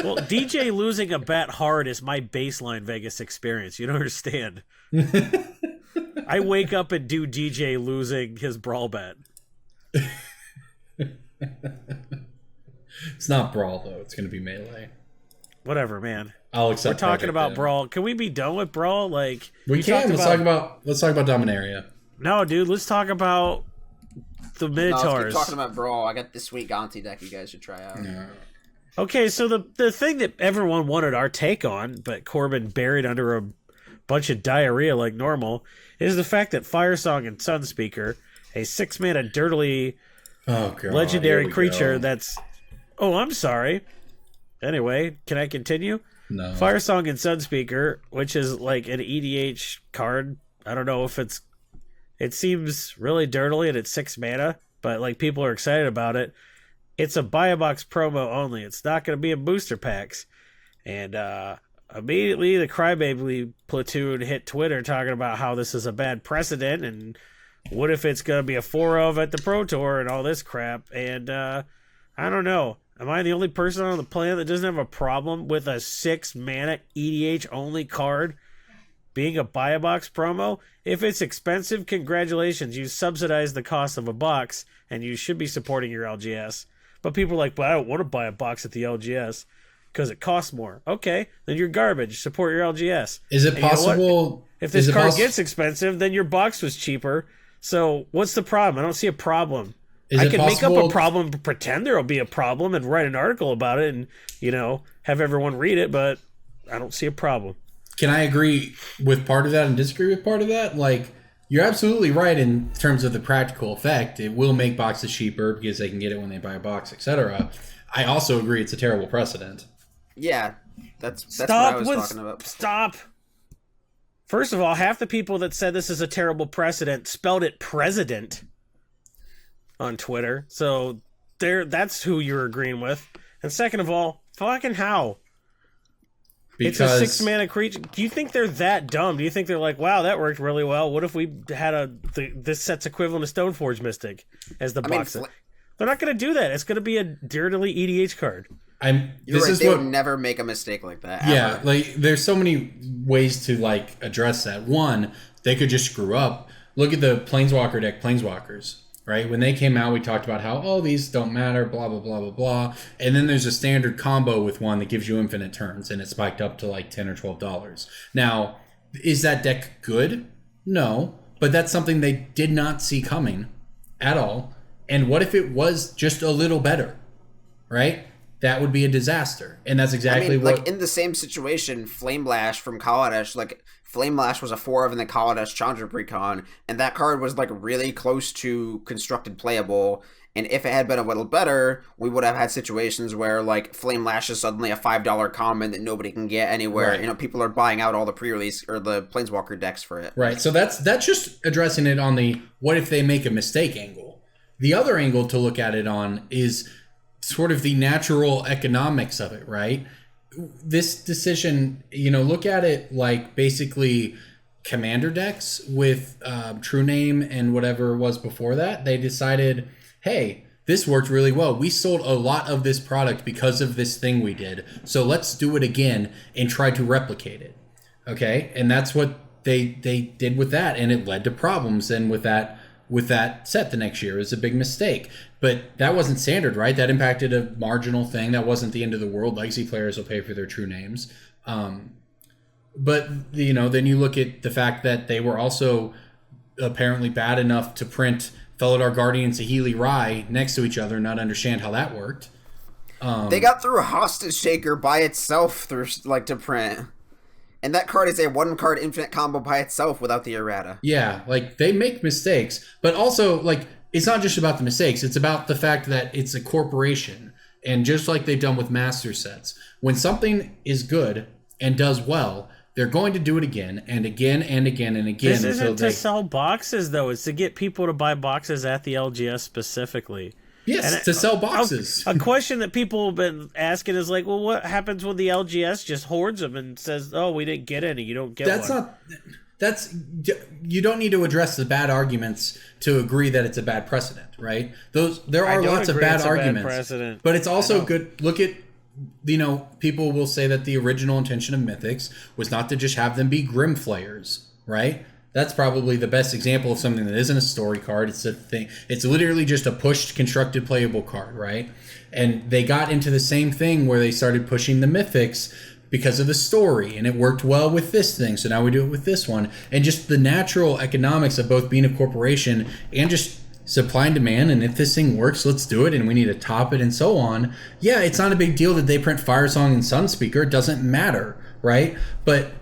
Speaker 2: Well, DJ losing a bet hard is my baseline Vegas experience. You don't understand. I wake up and do DJ losing his brawl bet.
Speaker 1: It's not brawl though. It's going to be melee.
Speaker 2: Whatever, man.
Speaker 1: I'll accept.
Speaker 2: We're talking about brawl. Can we be done with brawl? Like
Speaker 1: we can. Let's talk about Dominaria.
Speaker 2: No, dude. Let's talk about the Minotaurs.
Speaker 3: No, let's keep talking about brawl. I got this sweet Gonti deck you guys should try out.
Speaker 1: Yeah.
Speaker 2: Okay, so the thing that everyone wanted our take on, but Corbin buried under a bunch of diarrhea like normal, is the fact that Firesong and Sunseeker, a 6-mana dirtily legendary creature that's... Oh, I'm sorry. Anyway, can I continue?
Speaker 1: No.
Speaker 2: Firesong and Sunseeker, which is like an EDH card. I don't know if it's... It seems really dirtily and it's 6 mana, but like people are excited about it. It's a buy a box promo only. It's not going to be in booster packs. And immediately the Crybaby platoon hit Twitter talking about how this is a bad precedent and what if it's going to be a 4-of at the Pro Tour and all this crap. And I don't know. Am I the only person on the planet that doesn't have a problem with a 6 mana EDH only card being a buy a box promo? If it's expensive, congratulations. You subsidize the cost of a box and you should be supporting your LGS. But people are like, but I don't want to buy a box at the LGS because it costs more. Okay, then you're garbage. Support your LGS.
Speaker 1: Is it possible?
Speaker 2: If this card gets expensive, then your box was cheaper. So what's the problem? I don't see a problem. I can make up a problem, pretend there'll be a problem, and write an article about it, and have everyone read it. But I don't see a problem.
Speaker 1: Can I agree with part of that and disagree with part of that? Like, you're absolutely right in terms of the practical effect. It will make boxes cheaper because they can get it when they buy a box, etc. I also agree it's a terrible precedent.
Speaker 3: Yeah, that's what I was talking about.
Speaker 2: Stop. First of all, half the people that said this is a terrible precedent spelled it president on Twitter. So that's who you're agreeing with. And second of all, fucking how? Because it's a 6-mana creature. Do you think they're that dumb? Do you think they're like, wow, that worked really well? What if we had this set's equivalent to Stoneforge Mystic as the box? They're not going to do that. It's going to be a dirtily EDH card.
Speaker 3: They would never make a mistake like that.
Speaker 1: Yeah, like there's so many ways to like address that. One, they could just screw up. Look at the Planeswalker deck, Planeswalkers. Right? When they came out, we talked about how, these don't matter, blah, blah, blah, blah, blah. And then there's a standard combo with one that gives you infinite turns, and it spiked up to like $10 or $12. Now, is that deck good? No. But that's something they did not see coming at all. And what if it was just a little better? Right? That would be a disaster. And that's exactly what...
Speaker 3: Like, in the same situation, Flame Lash from Kaladesh, like... Flame Lash was a 4-of in the Kaladesh Chandra Precon, and that card was like really close to constructed playable. And if it had been a little better, we would have had situations where like Flame Lash is suddenly a $5 common that nobody can get anywhere. Right. People are buying out all the pre-release or the Planeswalker decks for it.
Speaker 1: Right. So that's just addressing it on the what if they make a mistake angle. The other angle to look at it on is sort of the natural economics of it, right? This decision, look at it like basically commander decks with True Name and whatever was before that. They decided, hey, this worked really well. We sold a lot of this product because of this thing we did. So let's do it again and try to replicate it. Okay? And that's what they did with that. And it led to problems. And with that set the next year, it was a big mistake. But that wasn't standard, right? That impacted a marginal thing. That wasn't the end of the world. Legacy players will pay for their True Names. But, then you look at the fact that they were also apparently bad enough to print Felidar Guardian Saheeli Rai next to each other and not understand how that worked.
Speaker 3: They got through a Hostage Shaker by itself to print. And that card is a 1-card infinite combo by itself without the errata.
Speaker 1: Yeah, they make mistakes. But also, it's not just about the mistakes. It's about the fact that it's a corporation. And just like they've done with master sets, when something is good and does well, They're going to do it again and again and again and again.
Speaker 2: This isn't to sell boxes, though. It's to get people to buy boxes at the LGS specifically.
Speaker 1: Yes, to sell boxes.
Speaker 2: A question that people have been asking is like, well, what happens when the LGS just hoards them and says, oh, we didn't get any, you don't get one?
Speaker 1: You don't need to address the bad arguments to agree that it's a bad precedent, right? There are lots of bad arguments, but it's also good. Look at, people will say that the original intention of Mythics was not to just have them be Grim Flayers, right? That's probably the best example of something that isn't a story card. It's a thing. It's literally just a pushed, constructed, playable card, right? And they got into the same thing where they started pushing the Mythics because of the story, and it worked well with this thing, so now we do it with this one. And just the natural economics of both being a corporation and just supply and demand, and if this thing works, let's do it, and we need to top it and so on. Yeah, it's not a big deal that they print Firesong and Sunseeker. It doesn't matter, right? But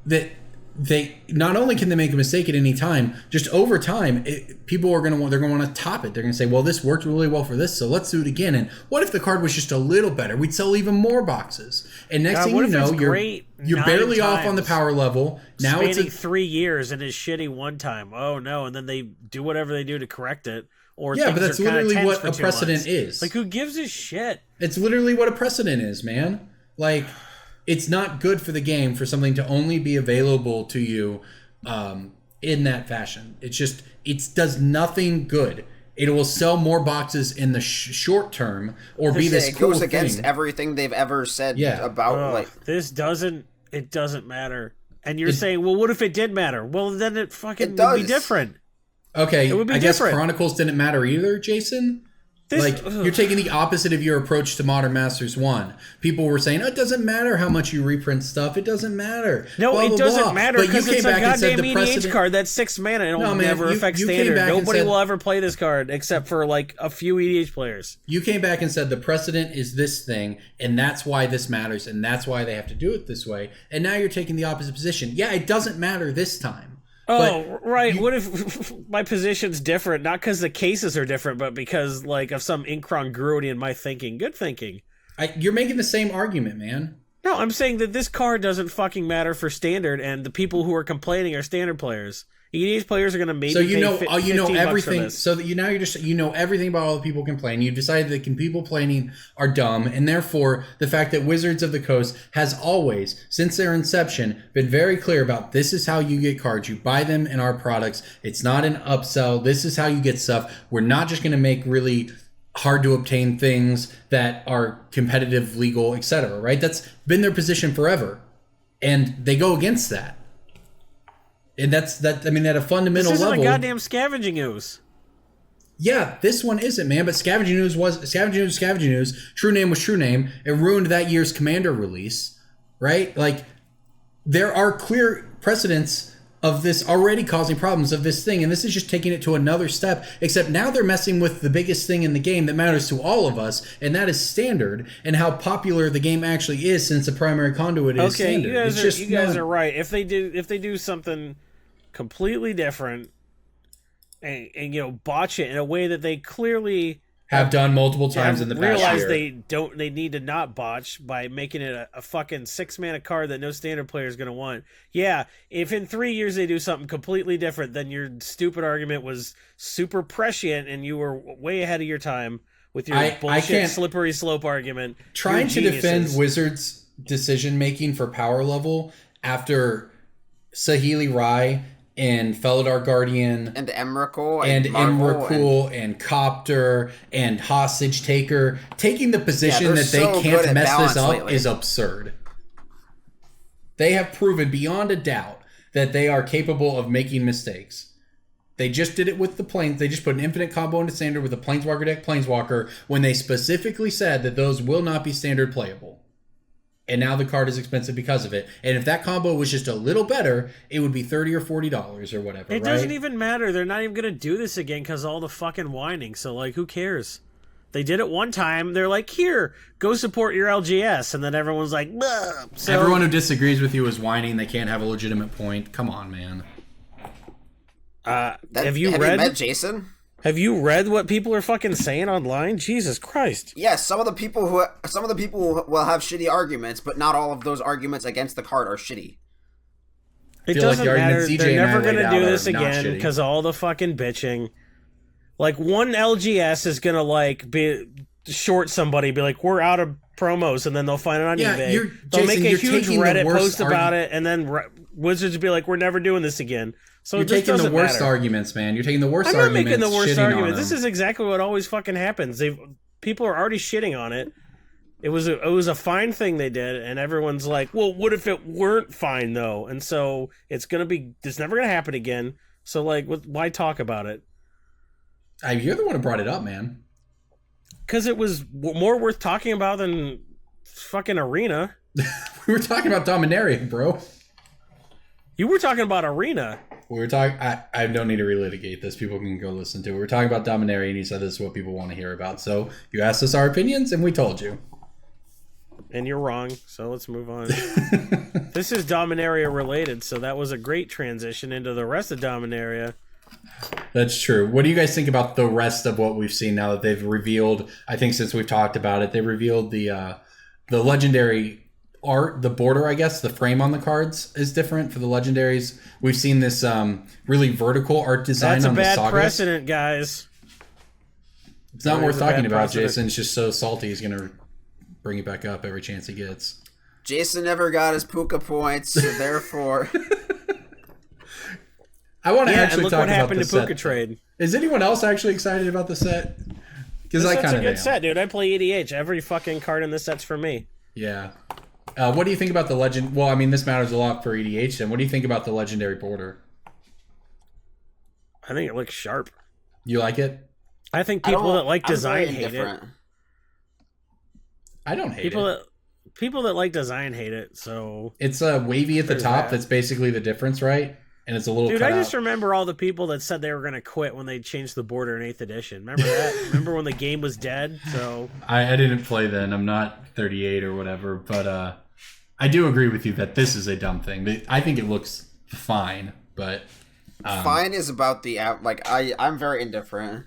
Speaker 1: that they not only can they make a mistake at any time, just over time, people are going to want to top it. They're going to say, well, this worked really well for this, so let's do it again. And what if the card was just a little better? We'd sell even more boxes. And next thing you know, you're barely off on the power level. Now it's
Speaker 2: 3 years and it's shitty one time. Oh no! And then they do whatever they do to correct it. Or
Speaker 1: yeah, but that's literally what a precedent is.
Speaker 2: Like, who gives a shit?
Speaker 1: It's literally what a precedent is, man. Like, it's not good for the game for something to only be available to you in that fashion. It does nothing good. It will sell more boxes in the short term, or be this cool thing.
Speaker 3: It goes against everything they've ever said about
Speaker 2: this. It doesn't matter. And you're saying, well, what if it did matter? Well, then it fucking would be different.
Speaker 1: Okay,
Speaker 2: it would be
Speaker 1: I
Speaker 2: different.
Speaker 1: guess Chronicles didn't matter either, Jason. You're taking the opposite of your approach to Modern Masters 1. People were saying, oh, it doesn't matter how much you reprint stuff. It doesn't matter.
Speaker 2: No,
Speaker 1: blah,
Speaker 2: it
Speaker 1: blah,
Speaker 2: doesn't
Speaker 1: blah.
Speaker 2: matter because it's a goddamn EDH card. That's 6 mana. It'll never affect Standard. Nobody will ever play this card except for like a few EDH players.
Speaker 1: You came back and said the precedent is this thing, and that's why this matters, and that's why they have to do it this way. And now you're taking the opposite position. Yeah, it doesn't matter this time.
Speaker 2: Oh, right. What if my position's different? Not because the cases are different, but because like of some incongruity in my thinking. Good thinking.
Speaker 1: You're making the same argument, man.
Speaker 2: No, I'm saying that this card doesn't fucking matter for Standard, and the people who are complaining are Standard players. EDH players are going to maybe pay
Speaker 1: everything. So that you know everything about all the people complaining. You've decided that people complaining are dumb, and therefore the fact that Wizards of the Coast has always, since their inception, been very clear about this is how you get cards. You buy them in our products. It's not an upsell. This is how you get stuff. We're not just going to make really hard to obtain things that are competitive, legal, etc. Right? That's been their position forever, and they go against that. And that's that. I mean, at a fundamental level,
Speaker 2: this isn't a goddamn Scavenging Ooze.
Speaker 1: Yeah, this one isn't, man. But Scavenging Ooze was Scavenging Ooze. True Name was True Name. It ruined that year's Commander release, right? Like, there are clear precedents of this already causing problems of this thing, and this is just taking it to another step. Except now they're messing with the biggest thing in the game that matters to all of us, and that is Standard, and how popular the game actually is since the primary conduit is Standard.
Speaker 2: You guys are right. If they do something completely different and botch it in a way that they clearly
Speaker 1: have done multiple times in the past year.
Speaker 2: They need to not botch by making it a fucking 6 mana card that no Standard player is going to want. Yeah, if in 3 years they do something completely different, then your stupid argument was super prescient and you were way ahead of your time with your bullshit slippery slope argument.
Speaker 1: Trying to defend Wizards' decision making for power level after Saheeli Rai and Felidar Guardian
Speaker 3: and Emrakul
Speaker 1: and Copter and Hostage Taker taking the position that they can't mess this up is absurd. They have proven beyond a doubt that they are capable of making mistakes. They just did it with the Plains. They just put an infinite combo into Standard with a Planeswalker deck Planeswalker when they specifically said that those will not be Standard playable. And now the card is expensive because of it. And if that combo was just a little better, it would be $30 or $40 or whatever.
Speaker 2: It doesn't even matter. They're not even going to do this again because all the fucking whining. So, like, who cares? They did it one time. They're like, here, go support your LGS. And then everyone's like, bleh. So,
Speaker 1: everyone who disagrees with you is whining. They can't have a legitimate point. Come on, man.
Speaker 3: Have you met Jason?
Speaker 2: Have you read what people are fucking saying online? Jesus Christ.
Speaker 3: Yes, some of the people will have shitty arguments, but not all of those arguments against the card are shitty.
Speaker 2: It
Speaker 1: feel like
Speaker 2: doesn't
Speaker 1: the argument
Speaker 2: matter.
Speaker 1: CJ
Speaker 2: They're
Speaker 1: and I
Speaker 2: never
Speaker 1: laid
Speaker 2: gonna
Speaker 1: out
Speaker 2: do
Speaker 1: are
Speaker 2: this
Speaker 1: not
Speaker 2: again
Speaker 1: shitty.
Speaker 2: because all the fucking bitching. Like one LGS is gonna like be short somebody, be like, "We're out of promos," and then they'll find it on eBay. They'll
Speaker 1: Jason,
Speaker 2: make a
Speaker 1: you're
Speaker 2: huge
Speaker 1: taking the
Speaker 2: Reddit
Speaker 1: worst
Speaker 2: post about it, and then Wizards will be like, "We're never doing this again." So
Speaker 1: You're
Speaker 2: it just
Speaker 1: taking the
Speaker 2: doesn't
Speaker 1: worst
Speaker 2: matter.
Speaker 1: arguments, man. You're taking the worst
Speaker 2: I'm not
Speaker 1: arguments.
Speaker 2: making the worst
Speaker 1: shitting on
Speaker 2: argument. This
Speaker 1: them.
Speaker 2: is exactly what always fucking happens. People are already shitting on it. It was a fine thing they did, and everyone's like, "Well, what if it weren't fine though?" And so it's never gonna happen again. So like, why talk about it?
Speaker 1: You're the one who brought it up, man.
Speaker 2: Because it was more worth talking about than fucking Arena.
Speaker 1: We were talking about Dominaria, bro.
Speaker 2: You were talking about Arena.
Speaker 1: We were talking. I don't need to relitigate this. People can go listen to it. We were talking about Dominaria, and you said this is what people want to hear about. So you asked us our opinions, and we told you.
Speaker 2: And you're wrong, so let's move on. This is Dominaria related, so that was a great transition into the rest of Dominaria.
Speaker 1: That's true. What do you guys think about the rest of what we've seen now that they've revealed? I think since we've talked about it, they revealed the legendary art, the border, I guess, the frame on the cards is different for the legendaries. We've seen this really vertical art design on the
Speaker 2: That's a
Speaker 1: sagas.
Speaker 2: bad precedent, guys.
Speaker 1: It's not worth
Speaker 2: It's a bad
Speaker 1: talking about.
Speaker 2: precedent.
Speaker 1: Jason's just so salty. He's gonna bring it back up every chance he gets.
Speaker 3: Jason never got his Puka points, so therefore.
Speaker 1: I want to
Speaker 2: Yeah, and
Speaker 1: actually
Speaker 2: look
Speaker 1: talk
Speaker 2: what
Speaker 1: about
Speaker 2: happened
Speaker 1: the
Speaker 2: to
Speaker 1: set.
Speaker 2: Pucatrade.
Speaker 1: Is anyone else actually excited about the set? Because
Speaker 2: This
Speaker 1: I
Speaker 2: set's
Speaker 1: kind
Speaker 2: a
Speaker 1: of
Speaker 2: good
Speaker 1: am.
Speaker 2: set, dude. I play EDH. Every fucking card in this set's for me.
Speaker 1: Yeah. What do you think about the legend? Well, I mean, this matters a lot for EDH. And what do you think about the legendary border?
Speaker 2: I think it looks sharp.
Speaker 1: You like it?
Speaker 2: I think people that like
Speaker 3: I'm
Speaker 2: design
Speaker 3: very
Speaker 2: hate it.
Speaker 3: indifferent.
Speaker 1: I don't hate it.
Speaker 2: People that like design hate it. So,
Speaker 1: It's a wavy at the
Speaker 2: There's
Speaker 1: top.
Speaker 2: that.
Speaker 1: That's basically the difference, right? And it's a little
Speaker 2: dude,
Speaker 1: cut
Speaker 2: I just
Speaker 1: out.
Speaker 2: remember all the people that said they were gonna quit when they changed the border in 8th edition. Remember that? Remember when the game was dead? So
Speaker 1: I didn't play then. I'm not 38 or whatever, but I do agree with you that this is a dumb thing. I think it looks fine, but
Speaker 3: Fine is about the app. Like I'm very indifferent.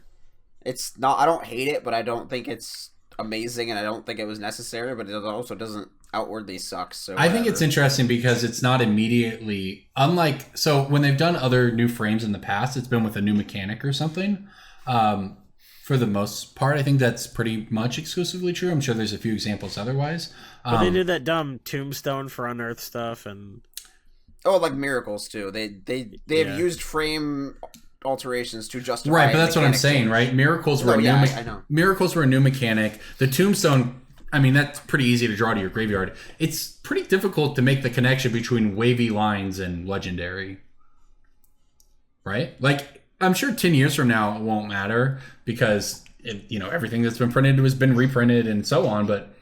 Speaker 3: It's not. I don't hate it, but I don't think it's amazing, and I don't think it was necessary. But it also doesn't outwardly suck. So
Speaker 1: I think it's interesting because it's not immediately unlike. So when they've done other new frames in the past, it's been with a new mechanic or something. For the most part, I think that's pretty much exclusively true. I'm sure there's a few examples otherwise.
Speaker 2: but they did that dumb tombstone for unearthed stuff, and
Speaker 3: like miracles too. They
Speaker 2: Yeah.
Speaker 3: have used frame alterations to justify.
Speaker 1: Right, but that's what I'm
Speaker 3: mechanic
Speaker 1: saying,
Speaker 3: change.
Speaker 1: right? Miracles were
Speaker 3: I know.
Speaker 1: Miracles were a new mechanic. The tombstone, I mean, that's pretty easy to draw to your graveyard. It's pretty difficult to make the connection between wavy lines and legendary. Right? Like, I'm sure 10 years from now it won't matter because everything that's been printed has been reprinted and so on, but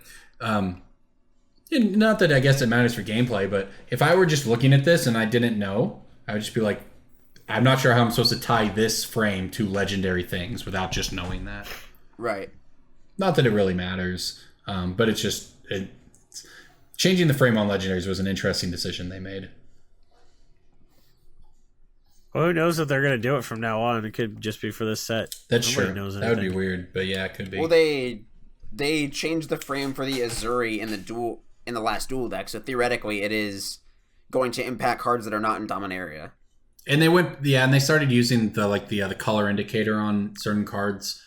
Speaker 1: not that I guess it matters for gameplay, but if I were just looking at this and I didn't know, I would just be like, I'm not sure how I'm supposed to tie this frame to legendary things without just knowing that.
Speaker 3: Right.
Speaker 1: Not that it really matters, but it's just changing the frame on legendaries was an interesting decision they made.
Speaker 2: well, who knows if they're gonna do it from now on? It could just be for this set.
Speaker 1: That's
Speaker 2: Nobody
Speaker 1: true.
Speaker 2: knows
Speaker 1: That would be
Speaker 2: anything.
Speaker 1: weird, but yeah, it could be.
Speaker 3: Well, they changed the frame for the Azuri in the last duel deck, so theoretically it is going to impact cards that are not in Dominaria.
Speaker 1: And they went, and they started using the color indicator on certain cards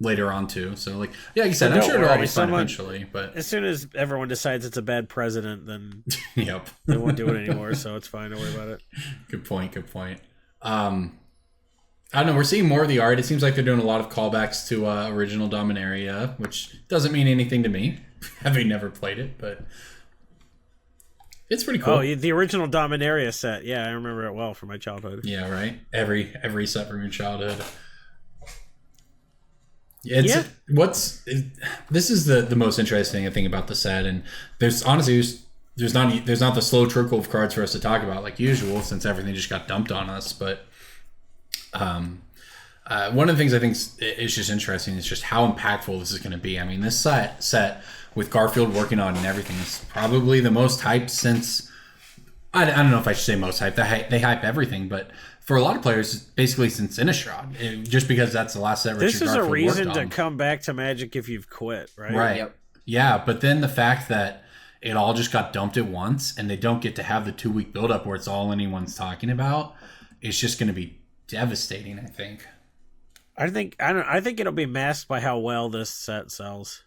Speaker 1: later on too. So like you said,
Speaker 2: But
Speaker 1: I'm
Speaker 2: don't
Speaker 1: sure it'll all
Speaker 2: worry,
Speaker 1: be fine
Speaker 2: someone-
Speaker 1: eventually. But
Speaker 2: As soon as everyone decides it's a bad president, then
Speaker 1: yep,
Speaker 2: they won't do it anymore. So it's fine. Don't worry about it.
Speaker 1: Good point. I don't know. We're seeing more of the art. It seems like they're doing a lot of callbacks to original Dominaria, which doesn't mean anything to me, having never played it, but it's pretty cool.
Speaker 2: Oh, the original Dominaria set. Yeah, I remember it well from my childhood.
Speaker 1: Yeah, right. Every set from your childhood.
Speaker 2: Yeah.
Speaker 1: This is the most interesting thing about the set, and there's honestly there's not the slow trickle of cards for us to talk about like usual since everything just got dumped on us. But one of the things I think is just interesting is just how impactful this is going to be. I mean, this set with Garfield working on and everything is probably the most hyped since. I don't know if I should say most hyped. They hype everything, but for a lot of players, basically since Innistrad, just because that's the last set Richard
Speaker 2: This is a
Speaker 1: Garfield worked
Speaker 2: reason to
Speaker 1: on.
Speaker 2: come back to Magic if you've quit, right?
Speaker 1: Right.
Speaker 3: Yep.
Speaker 1: Yeah, but then the fact that it all just got dumped at once, and they don't get to have the 2-week buildup where it's all anyone's talking about, it's just going to be devastating, I think.
Speaker 2: I think it'll be masked by how well this set sells.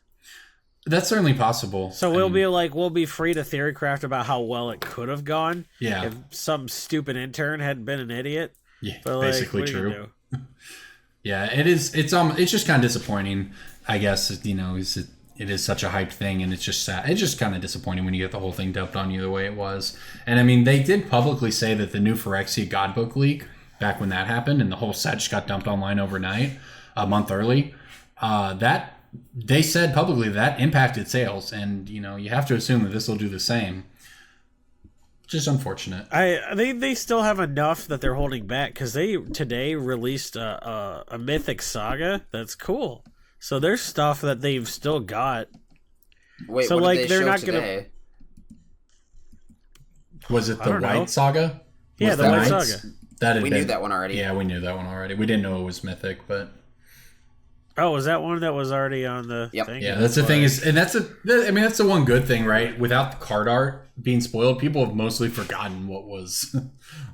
Speaker 1: That's certainly possible.
Speaker 2: So we'll be free to theorycraft about how well it could have gone.
Speaker 1: Yeah.
Speaker 2: If some stupid intern hadn't been an idiot.
Speaker 1: Yeah,
Speaker 2: but
Speaker 1: basically
Speaker 2: what
Speaker 1: true. Yeah, it is. It's just kind of disappointing, I guess. It is such a hyped thing, and it's just sad. It's just kind of disappointing when you get the whole thing dumped on you the way it was. And I mean, they did publicly say that the new Phyrexia Godbook leak, back when that happened, and the whole set just got dumped online overnight, a month early. That they said publicly that impacted sales, and you have to assume that this will do the same. Just unfortunate.
Speaker 2: They still have enough that they're holding back, because they today released a Mythic Saga that's cool. So there's stuff that they've still got.
Speaker 3: Wait,
Speaker 2: so
Speaker 3: what
Speaker 2: like
Speaker 3: did they
Speaker 2: they're
Speaker 3: show
Speaker 2: not
Speaker 3: today?
Speaker 1: Was it the White Saga?
Speaker 2: Yeah,
Speaker 1: Was
Speaker 2: the White
Speaker 1: Knights?
Speaker 2: Saga.
Speaker 3: We knew that one already.
Speaker 1: Yeah, we knew that one already. We didn't know it was Mythic, but
Speaker 2: oh, was that one that was already on the thing?
Speaker 1: Yeah, that's the thing that's the one good thing, right? Without the card art being spoiled, people have mostly forgotten what was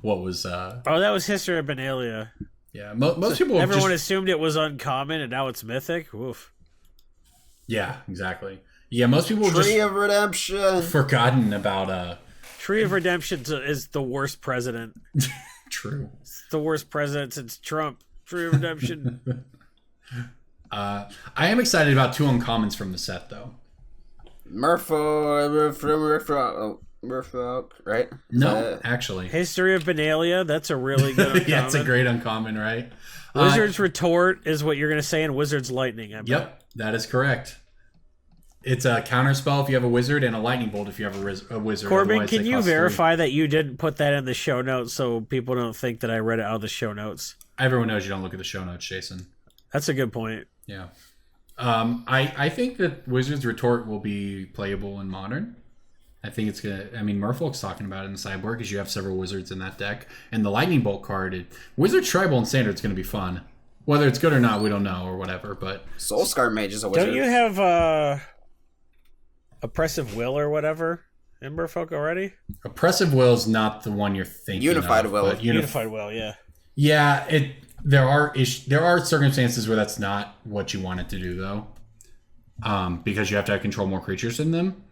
Speaker 2: Oh, that was History of Benalia.
Speaker 1: Yeah, most people have
Speaker 2: everyone assumed it was uncommon, and now it's mythic. Woof.
Speaker 1: Yeah, exactly. Yeah, most people have
Speaker 3: Tree of Redemption
Speaker 1: forgotten about
Speaker 2: Tree of Redemption is the worst president.
Speaker 1: True.
Speaker 2: It's the worst president since Trump. Tree of Redemption.
Speaker 1: I am excited about 2 uncommons from the set, though.
Speaker 3: Merfolk, right?
Speaker 1: No, actually.
Speaker 2: History of Benalia, that's a really good uncommon.
Speaker 1: Yeah, it's a great uncommon, right?
Speaker 2: Wizard's Retort is what you're going to say, and Wizard's Lightning.
Speaker 1: Yep, that is correct. It's a counterspell if you have a wizard, and a lightning bolt if you have a wizard.
Speaker 2: Corbin, can you verify that you didn't put that in the show notes so people don't think that I read it out of the show notes?
Speaker 1: Everyone knows you don't look at the show notes, Jason.
Speaker 2: That's a good point.
Speaker 1: Yeah. I think that Wizard's Retort will be playable in Modern. I think it's gonna. I mean, Merfolk's talking about it in the sideboard because you have several wizards in that deck, and the Lightning Bolt card, Wizard Tribal and Standard is going to be fun. Whether it's good or not, we don't know, or whatever. But
Speaker 3: Soulscar Mage is a wizard.
Speaker 2: Don't you have Oppressive Will or whatever in Merfolk already?
Speaker 1: Oppressive Will is not the one you're thinking.
Speaker 3: Unified
Speaker 1: of,
Speaker 3: Will.
Speaker 2: Unified Will, yeah.
Speaker 1: Yeah, there are circumstances where that's not what you want it to do, though, because you have to control more creatures than them.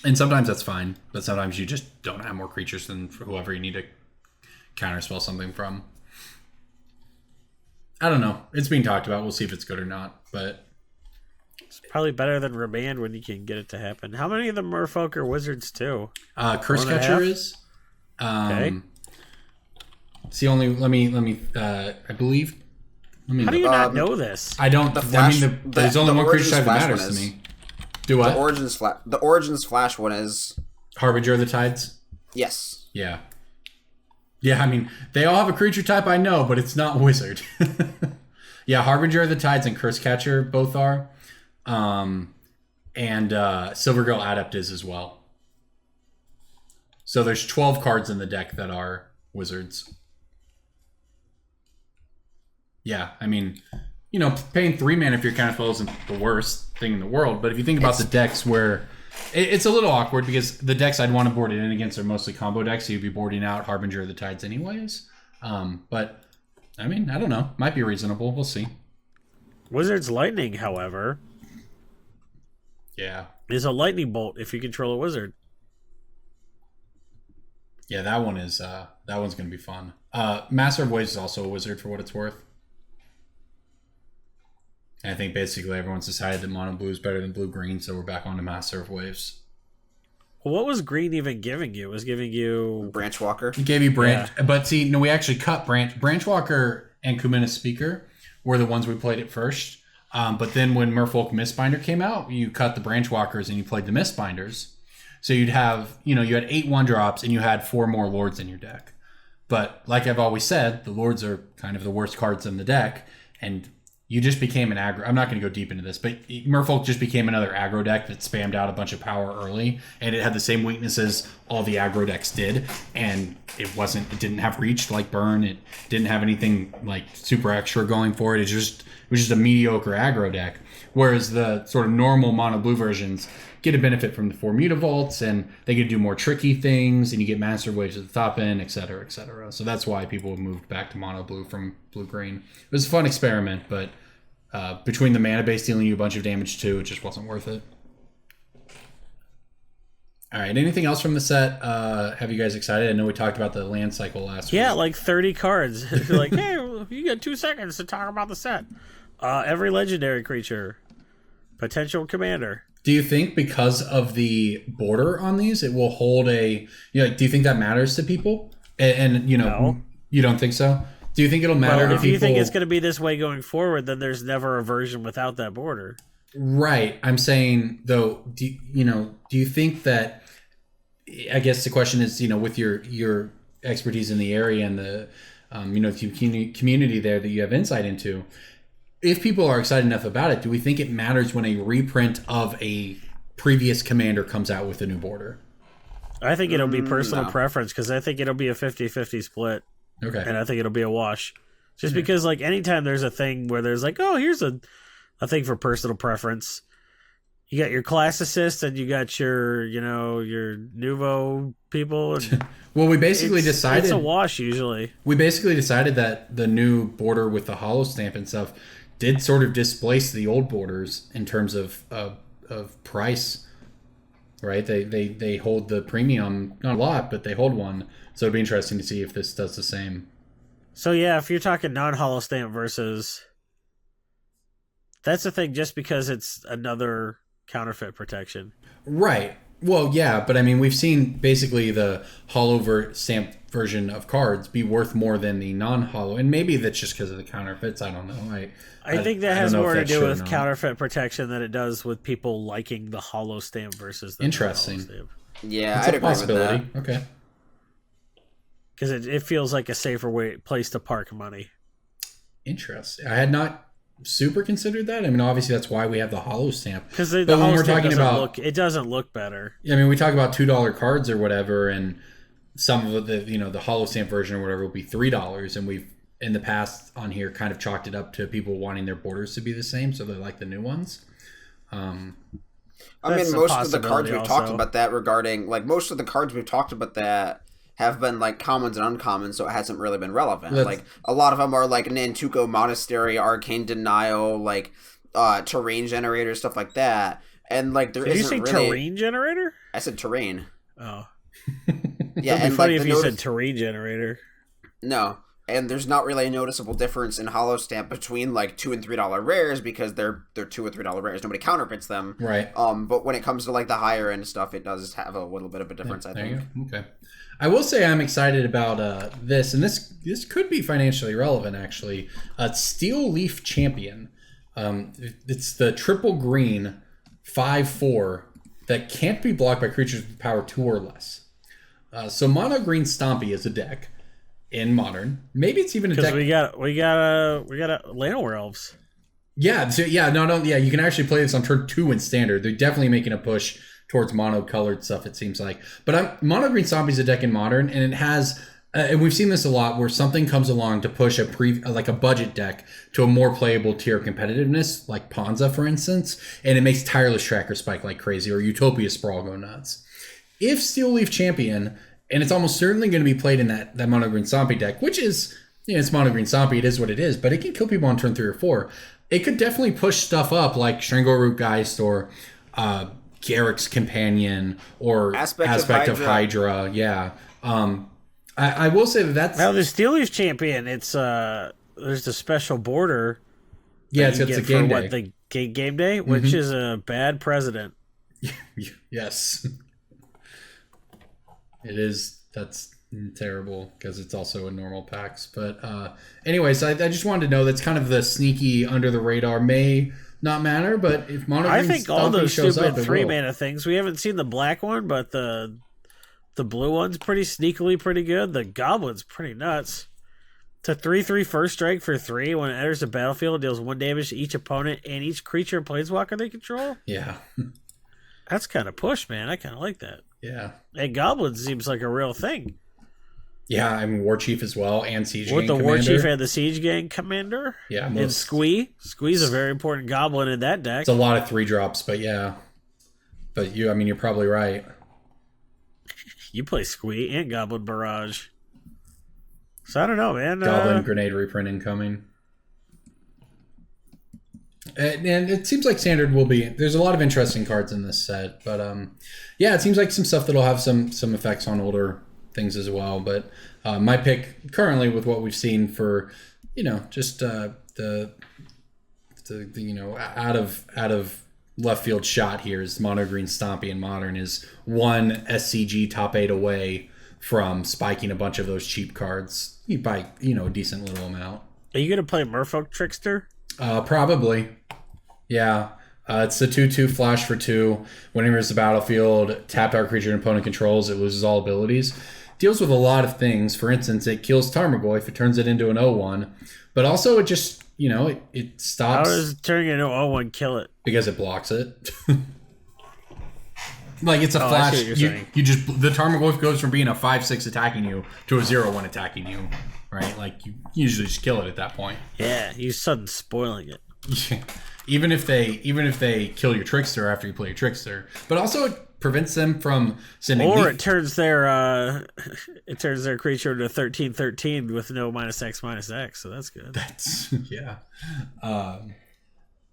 Speaker 1: And sometimes that's fine, but sometimes you just don't have more creatures than whoever you need to counterspell something from. I don't know. It's being talked about. We'll see if it's good or not, but
Speaker 2: it's probably better than Remand when you can get it to happen. How many of the Merfolk are wizards too?
Speaker 1: Curse Catcher is.
Speaker 2: Okay.
Speaker 1: It's the only. Let me. I believe.
Speaker 2: How do you not know this?
Speaker 1: I don't. There's only one creature type that matters to me. Do what?
Speaker 3: The Origins Flash one is
Speaker 1: Harbinger of the Tides?
Speaker 3: Yes.
Speaker 1: Yeah. Yeah, I mean, they all have a creature type I know, but it's not wizard. Yeah, Harbinger of the Tides and Curse Catcher both are. And Silvergirl Adept is as well. So there's 12 cards in the deck that are wizards. Yeah, I mean, paying 3 mana if your counterspell isn't the worst thing in the world, but if you think about the decks where it's a little awkward because the decks I'd want to board it in against are mostly combo decks, so you'd be boarding out Harbinger of the Tides anyways. But I mean, I don't know, might be reasonable. We'll see.
Speaker 2: Wizard's Lightning, however, is a lightning bolt if you control a wizard.
Speaker 1: Yeah, that one's gonna be fun. Master of Waves is also a wizard for what it's worth. And I think basically everyone's decided that mono blue is better than blue green, so we're back on to Master of Waves.
Speaker 2: Well, what was green even giving you? It was giving you
Speaker 3: Branchwalker.
Speaker 1: It gave you but see, no, we actually cut Branchwalker and Kumina Speaker were the ones we played at first. But then when Merfolk Mistbinder came out, you cut the Branchwalkers and you played the Mistbinders. So you'd have, you had 8 1-drops and you had 4 more Lords in your deck. But like I've always said, the Lords are kind of the worst cards in the deck, and you just became an aggro. I'm not going to go deep into this, but Merfolk just became another aggro deck that spammed out a bunch of power early, and it had the same weaknesses all the aggro decks did, and it didn't have reach like Burn. It didn't have anything like super extra going for it. It was just a mediocre aggro deck. Whereas the sort of normal mono blue versions get a benefit from the 4 Mutavaults, and they can do more tricky things, and you get Master Waves at the top end, et cetera, et cetera. So that's why people have moved back to mono blue from blue green. It was a fun experiment, but between the mana base dealing you a bunch of damage too, it just wasn't worth it. All right, anything else from the set have you guys excited? I know we talked about the land cycle last week.
Speaker 2: Yeah, like 30 cards. You're like, hey, you got 2 seconds to talk about the set. Every legendary creature. Potential commander.
Speaker 1: Do you think because of the border on these, it will hold a... do you think that matters to people? And
Speaker 2: No.
Speaker 1: You don't think so? Do you think it'll matter to
Speaker 2: if
Speaker 1: people?
Speaker 2: you think it's going to be this way going forward, then there's never a version without that border.
Speaker 1: Right. I'm saying, though, do you think that... I guess the question is, with your expertise in the area and the community there that you have insight into, if people are excited enough about it, do we think it matters when a reprint of a previous commander comes out with a new border?
Speaker 2: I think it'll be personal preference, because I think it'll be a 50-50 split.
Speaker 1: Okay.
Speaker 2: And I think it'll be a wash. Just because, like, anytime there's a thing where there's like, oh, here's a thing for personal preference. You got your classiest and you got your nouveau people. And
Speaker 1: well, we basically decided...
Speaker 2: It's a wash, usually.
Speaker 1: We basically decided that the new border with the holo stamp and stuff did sort of displace the old borders in terms of price, right? They hold the premium, not a lot, but they hold one. So it'd be interesting to see if this does the same.
Speaker 2: So yeah, if you're talking non-holo stamp versus... That's the thing, just because it's another counterfeit protection.
Speaker 1: Right. Well, yeah, but I mean, we've seen basically the holo stamp version of cards be worth more than the non-holo, and maybe that's just because of the counterfeits. I don't know.
Speaker 2: I think that has more to do with counterfeit protection than it does with people liking the holo stamp versus the
Speaker 1: interesting
Speaker 2: stamp.
Speaker 3: Yeah,
Speaker 1: it's
Speaker 3: I'd
Speaker 1: a
Speaker 3: agree
Speaker 1: possibility.
Speaker 3: with that.
Speaker 1: Okay.
Speaker 2: Because it feels like a safer place to park money.
Speaker 1: Interesting. I had not super considered that. I mean, obviously that's why we have the holo stamp.
Speaker 2: Because the holo stamp doesn't look better.
Speaker 1: I mean, we talk about $2 cards or whatever, and some of the holo stamp version or whatever will be $3, and we've in the past on here kind of chalked it up to people wanting their borders to be the same, so they're like the new ones.
Speaker 3: I mean, most of the cards we've talked about that regarding, like, most of the cards we've talked about that have been, like, commons and uncommons, so it hasn't really been relevant. Like, a lot of them are, like, Nantuko Monastery, Arcane Denial, like, Terrain Generator, stuff like that. And, like, there isn't really...
Speaker 2: Did you say Terrain Generator?
Speaker 3: I said Terrain.
Speaker 2: Oh.
Speaker 3: Yeah,
Speaker 2: It'd be funny if you said Terrain Generator.
Speaker 3: No. And there's not really a noticeable difference in holo stamp between, like, $2 and $3 rares, because they're $2 or $3 rares. Nobody counterfeits them.
Speaker 1: Right.
Speaker 3: But when it comes to, like, the higher end stuff, it does have a little bit of a difference, I think.
Speaker 1: Okay. I will say I'm excited about this, and this could be financially relevant, actually. Steel Leaf Champion. It's the triple green 5/4 that can't be blocked by creatures with power 2 or less. So mono green Stompy is a deck in Modern. Maybe it's even a deck.
Speaker 2: Because we got Llanowar Elves.
Speaker 1: Yeah. So you can actually play this on turn 2 in Standard. They're definitely making a push towards mono-colored stuff, it seems like. But mono green Stompy is a deck in Modern, and it has, and we've seen this a lot, where something comes along to push a budget deck to a more playable tier of competitiveness, like Ponza, for instance, and it makes Tireless Tracker spike like crazy, or Utopia Sprawl go nuts. If Steel Leaf Champion, and it's almost certainly going to be played in that mono green Stompy deck, which is, it's mono green Stompy, it is what it is, but it can kill people on turn 3 or 4. It could definitely push stuff up like Strangleroot Geist or Garrick's Companion or Aspect of Hydra. Yeah. I will say that's...
Speaker 2: Now, the Steel Leaf Champion, it's there's a special border.
Speaker 1: Yeah, it's a game day.
Speaker 2: The game day, which is a bad precedent.
Speaker 1: Yes. It is. That's terrible because it's also in normal packs. But anyways, I just wanted to know that's kind of the sneaky under the radar. May not matter, but if mono green,
Speaker 2: I think all those
Speaker 1: shows
Speaker 2: stupid
Speaker 1: up,
Speaker 2: 3-mana things. We haven't seen the black one, but the blue one's pretty sneakily pretty good. The goblin's pretty nuts. It's a 3/3 first strike for 3. When it enters the battlefield, it deals 1 damage to each opponent and each creature and planeswalker they control.
Speaker 1: Yeah.
Speaker 2: That's kind of push, man. I kind of like that.
Speaker 1: Yeah.
Speaker 2: And goblin seems like a real thing.
Speaker 1: Yeah, I mean War Chief as well, and Siege
Speaker 2: With
Speaker 1: Gang
Speaker 2: the
Speaker 1: Commander.
Speaker 2: War Chief and the Siege Gang Commander.
Speaker 1: Yeah,
Speaker 2: and Squee. Squee's a very important goblin in that deck.
Speaker 1: It's a lot of 3-drops, but yeah. But you're probably right.
Speaker 2: You play Squee and Goblin Barrage. So I don't know, man.
Speaker 1: Goblin Grenade reprint incoming. And it seems like Standard will be... There's a lot of interesting cards in this set. But yeah, it seems like some stuff that'll have some effects on older things as well. But my pick currently with what we've seen for, just the out of left field shot here is Mono Green Stompy in Modern is one SCG top 8 away from spiking a bunch of those cheap cards. You buy, a decent little amount.
Speaker 2: Are you going to play Merfolk Trickster?
Speaker 1: Probably. Yeah. It's the 2/2 flash for 2. Whenever it's the battlefield, tap our creature and opponent controls, it loses all abilities. Deals with a lot of things. For instance, it kills Tarmogoyf, it turns it into an 0/1. But also it just, it stops.
Speaker 2: How does turning into 0/1 kill it?
Speaker 1: Because it blocks it. Like it's a
Speaker 2: I
Speaker 1: flash.
Speaker 2: see what you're saying.
Speaker 1: You just the Tarmogoyf goes from being a 5/6 attacking you to a 0/1 attacking you, right? Like you usually just kill it at that point.
Speaker 2: Yeah, you sudden spoiling it.
Speaker 1: Yeah. Even if they kill your Trickster after you play your Trickster, but also it prevents them from sending.
Speaker 2: Or it turns their creature into 13/13 with no -X/-X. So that's good.
Speaker 1: That's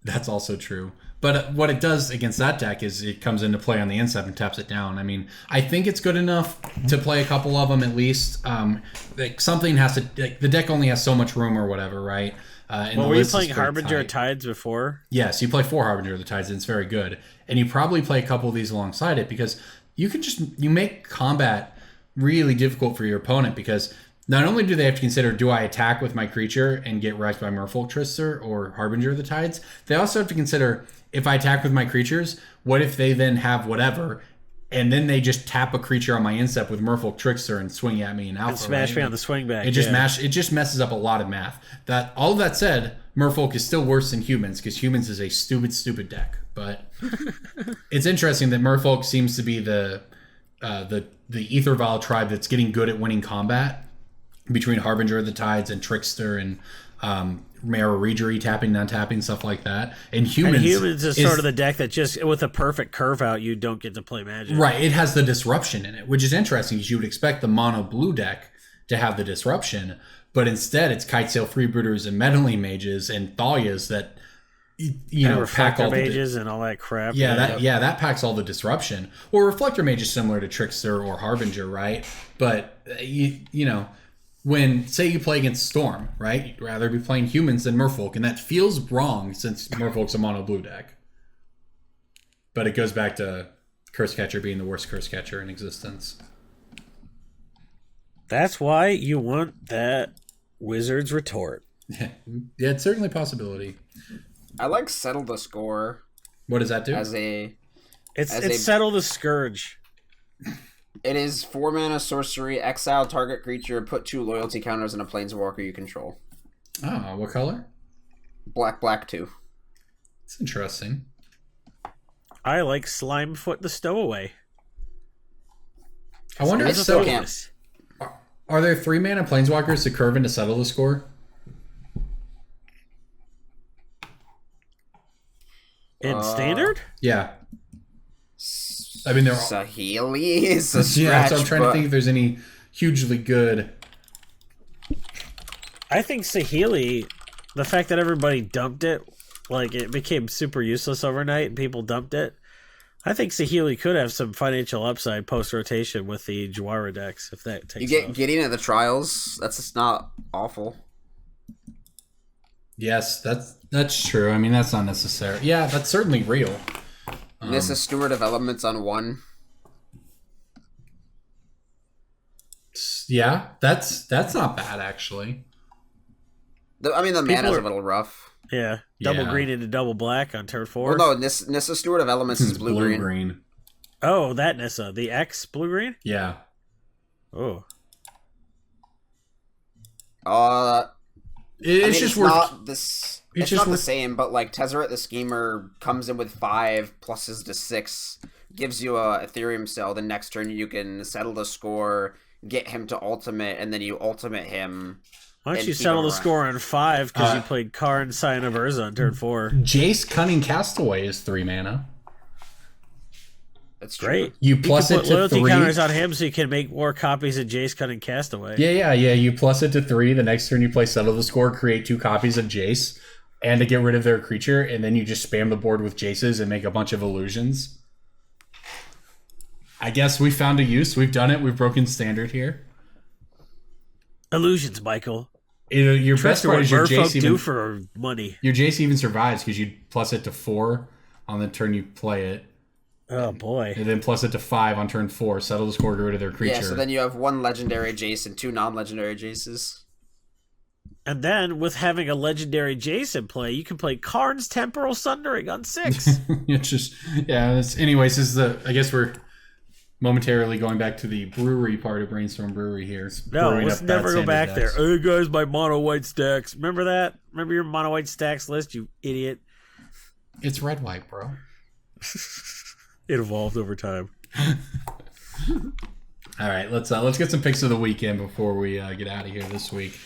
Speaker 1: that's also true. But what it does against that deck is it comes into play on the end step and taps it down. I mean, I think it's good enough to play a couple of them at least. Something has to. The deck only has so much room or whatever, right?
Speaker 2: Were you playing Harbinger of Tides before?
Speaker 1: Yes, you play 4 Harbinger of the Tides, and it's very good. And you probably play a couple of these alongside it because you make combat really difficult for your opponent because not only do they have to consider, do I attack with my creature and get wrecked by Merfolk Trickster or Harbinger of the Tides? They also have to consider, if I attack with my creatures, what if they then have whatever, and then they just tap a creature on my instep with Merfolk Trickster and swing at me in alpha.
Speaker 2: And smash me on the swing back.
Speaker 1: It just messes up a lot of math. All of that said, Merfolk is still worse than humans because humans is a stupid deck. But it's interesting that Merfolk seems to be the Ether Vial tribe that's getting good at winning combat between Harbinger of the Tides and Trickster and Mara Regery tapping, non-tapping, stuff like that. And humans
Speaker 2: is sort of the deck that just, with a perfect curve out, you don't get to play Magic.
Speaker 1: Right, it has the disruption in it, which is interesting because you would expect the mono blue deck to have the disruption, but instead it's Kitesail Freebooters and Meddling Mages and Thalias that pack all
Speaker 2: mages and all that crap.
Speaker 1: That packs all the disruption. Well, Reflector Mage is similar to Trickster or Harbinger, right? But when, say, you play against Storm, right? You'd rather be playing humans than Merfolk, and that feels wrong since Merfolk's a mono blue deck. But it goes back to Curse Catcher being the worst Curse Catcher in existence.
Speaker 2: That's why you want that Wizard's Retort.
Speaker 1: Yeah, it's certainly a possibility.
Speaker 3: I like Settle the Score.
Speaker 1: What does that do?
Speaker 2: It's Settle the Scourge.
Speaker 3: It is 4 mana sorcery, exile target creature, put 2 loyalty counters on a planeswalker you control.
Speaker 1: Oh, what color?
Speaker 3: Black 2.
Speaker 1: It's interesting.
Speaker 2: I like Slimefoot the Stowaway.
Speaker 1: I wonder if
Speaker 3: still can't.
Speaker 1: Are there 3 mana planeswalkers to curve in to settle the score?
Speaker 2: In Standard?
Speaker 1: Yeah. I mean, there are.
Speaker 3: Saheeli is a stretch.
Speaker 1: Yeah, so I'm trying to think if there's any hugely good.
Speaker 2: I think Saheeli, the fact that everybody dumped it, like it became super useless overnight and people dumped it. I think Saheeli could have some financial upside post rotation with the Jwara decks if that takes.
Speaker 3: You get getting at the trials. That's just not awful.
Speaker 1: Yes, that's true. I mean, that's not necessary. Yeah, that's certainly real.
Speaker 3: This is Steward of Elements on 1.
Speaker 1: Yeah, that's not bad actually.
Speaker 3: The mana's a little rough.
Speaker 2: Yeah, double green into double black on turn 4.
Speaker 3: Well, no, Nissa Steward of Elements is blue-green.
Speaker 2: Oh, that Nissa. The X blue-green?
Speaker 1: Yeah.
Speaker 2: Oh.
Speaker 1: It's
Speaker 3: not the same, but like Tezzeret the Schemer comes in with 5 pluses to 6, gives you a Ethereum cell. The next turn you can settle the score, get him to ultimate, and then you ultimate him.
Speaker 2: Why don't
Speaker 3: and
Speaker 2: you
Speaker 3: keep
Speaker 2: settle
Speaker 3: him
Speaker 2: the
Speaker 3: around.
Speaker 2: score on 5 because you played Karn, Sign of Urza on turn 4?
Speaker 1: Jace Cunning Castaway is 3 mana.
Speaker 3: That's true.
Speaker 2: Great.
Speaker 1: You plus
Speaker 2: can
Speaker 1: it
Speaker 2: put
Speaker 1: to
Speaker 2: loyalty
Speaker 1: 3.
Speaker 2: counters on him so you can make more copies of Jace Cunning Castaway.
Speaker 1: Yeah. You plus it to 3. The next turn you play Settle the Score, create 2 copies of Jace, and to get rid of their creature, and then you just spam the board with Jaces and make a bunch of illusions. I guess we found a use. We've done it. We've broken standard here.
Speaker 2: Illusions, Michael.
Speaker 1: Your best
Speaker 2: That's what
Speaker 1: way is your
Speaker 2: merfolk
Speaker 1: Jace
Speaker 2: do
Speaker 1: even
Speaker 2: for money.
Speaker 1: your Jace even survives because you plus it to 4 on the turn you play it,
Speaker 2: Oh, boy.
Speaker 1: and then plus it to 5 on turn 4. Settle the score, get rid of their creature.
Speaker 3: Yeah, so then you have 1 legendary Jace and 2 non-legendary Jaces.
Speaker 2: And then, with having a legendary Jace in play, you can play Karn's Temporal Sundering on 6.
Speaker 1: It's just anyways. This is I guess we're momentarily going back to the brewery part of Brainstorm Brewery here.
Speaker 2: No,
Speaker 1: Brewing
Speaker 2: let's
Speaker 1: up
Speaker 2: never
Speaker 1: bad
Speaker 2: go back
Speaker 1: standard
Speaker 2: there.
Speaker 1: decks.
Speaker 2: Hey, guys, my mono white stacks. Remember that? Remember your mono white stacks list, you idiot?
Speaker 1: It's red white, bro.
Speaker 2: It evolved over time.
Speaker 1: All right, let's get some picks of the weekend before we get out of here this week.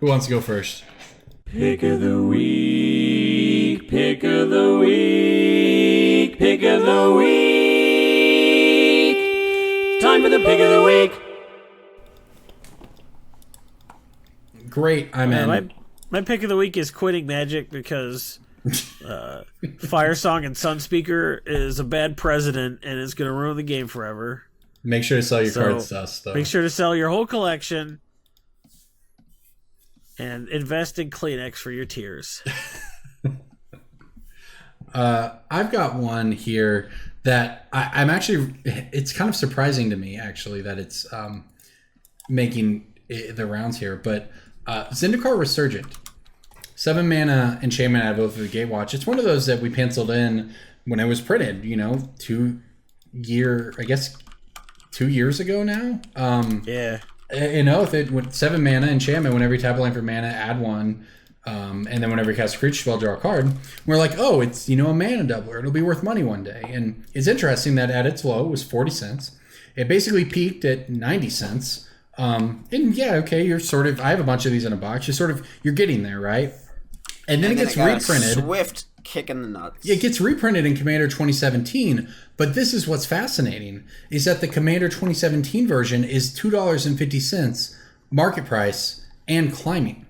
Speaker 1: Who wants to go first?
Speaker 6: Pick of the week, pick of the week, pick of the week. Time for the pick of the week.
Speaker 1: Great, I'm in.
Speaker 2: My pick of the week is quitting Magic because Firesong and Sunseeker is a bad president and it's going to ruin the game forever.
Speaker 1: Make sure to sell your
Speaker 2: So,
Speaker 1: cards to us, though.
Speaker 2: Make sure to sell your whole collection and invest in Kleenex for your tears.
Speaker 1: I've got one here that I'm actually. It's kind of surprising to me, actually, that it's making the rounds here. But Zendikar Resurgent, 7 mana enchantment out of Oath of the Gatewatch. It's one of those that we penciled in when it was printed. 2 years ago now.
Speaker 2: Yeah.
Speaker 1: In Oath, it with 7 mana enchantment. Whenever you tap a land for mana, add 1. And then whenever you cast a creature spell, draw a card. We're like, oh, it's a mana doubler. It'll be worth money one day. And it's interesting that at its low it was 40 cents. It basically peaked at 90 cents. And yeah, okay, you're sort of. I have a bunch of these in a box. You're getting there, right? And then it gets
Speaker 3: got a
Speaker 1: reprinted.
Speaker 3: Swift kick in the nuts.
Speaker 1: It gets reprinted in Commander 2017, but this is what's fascinating, is that the Commander 2017 version is $2.50 market price and climbing.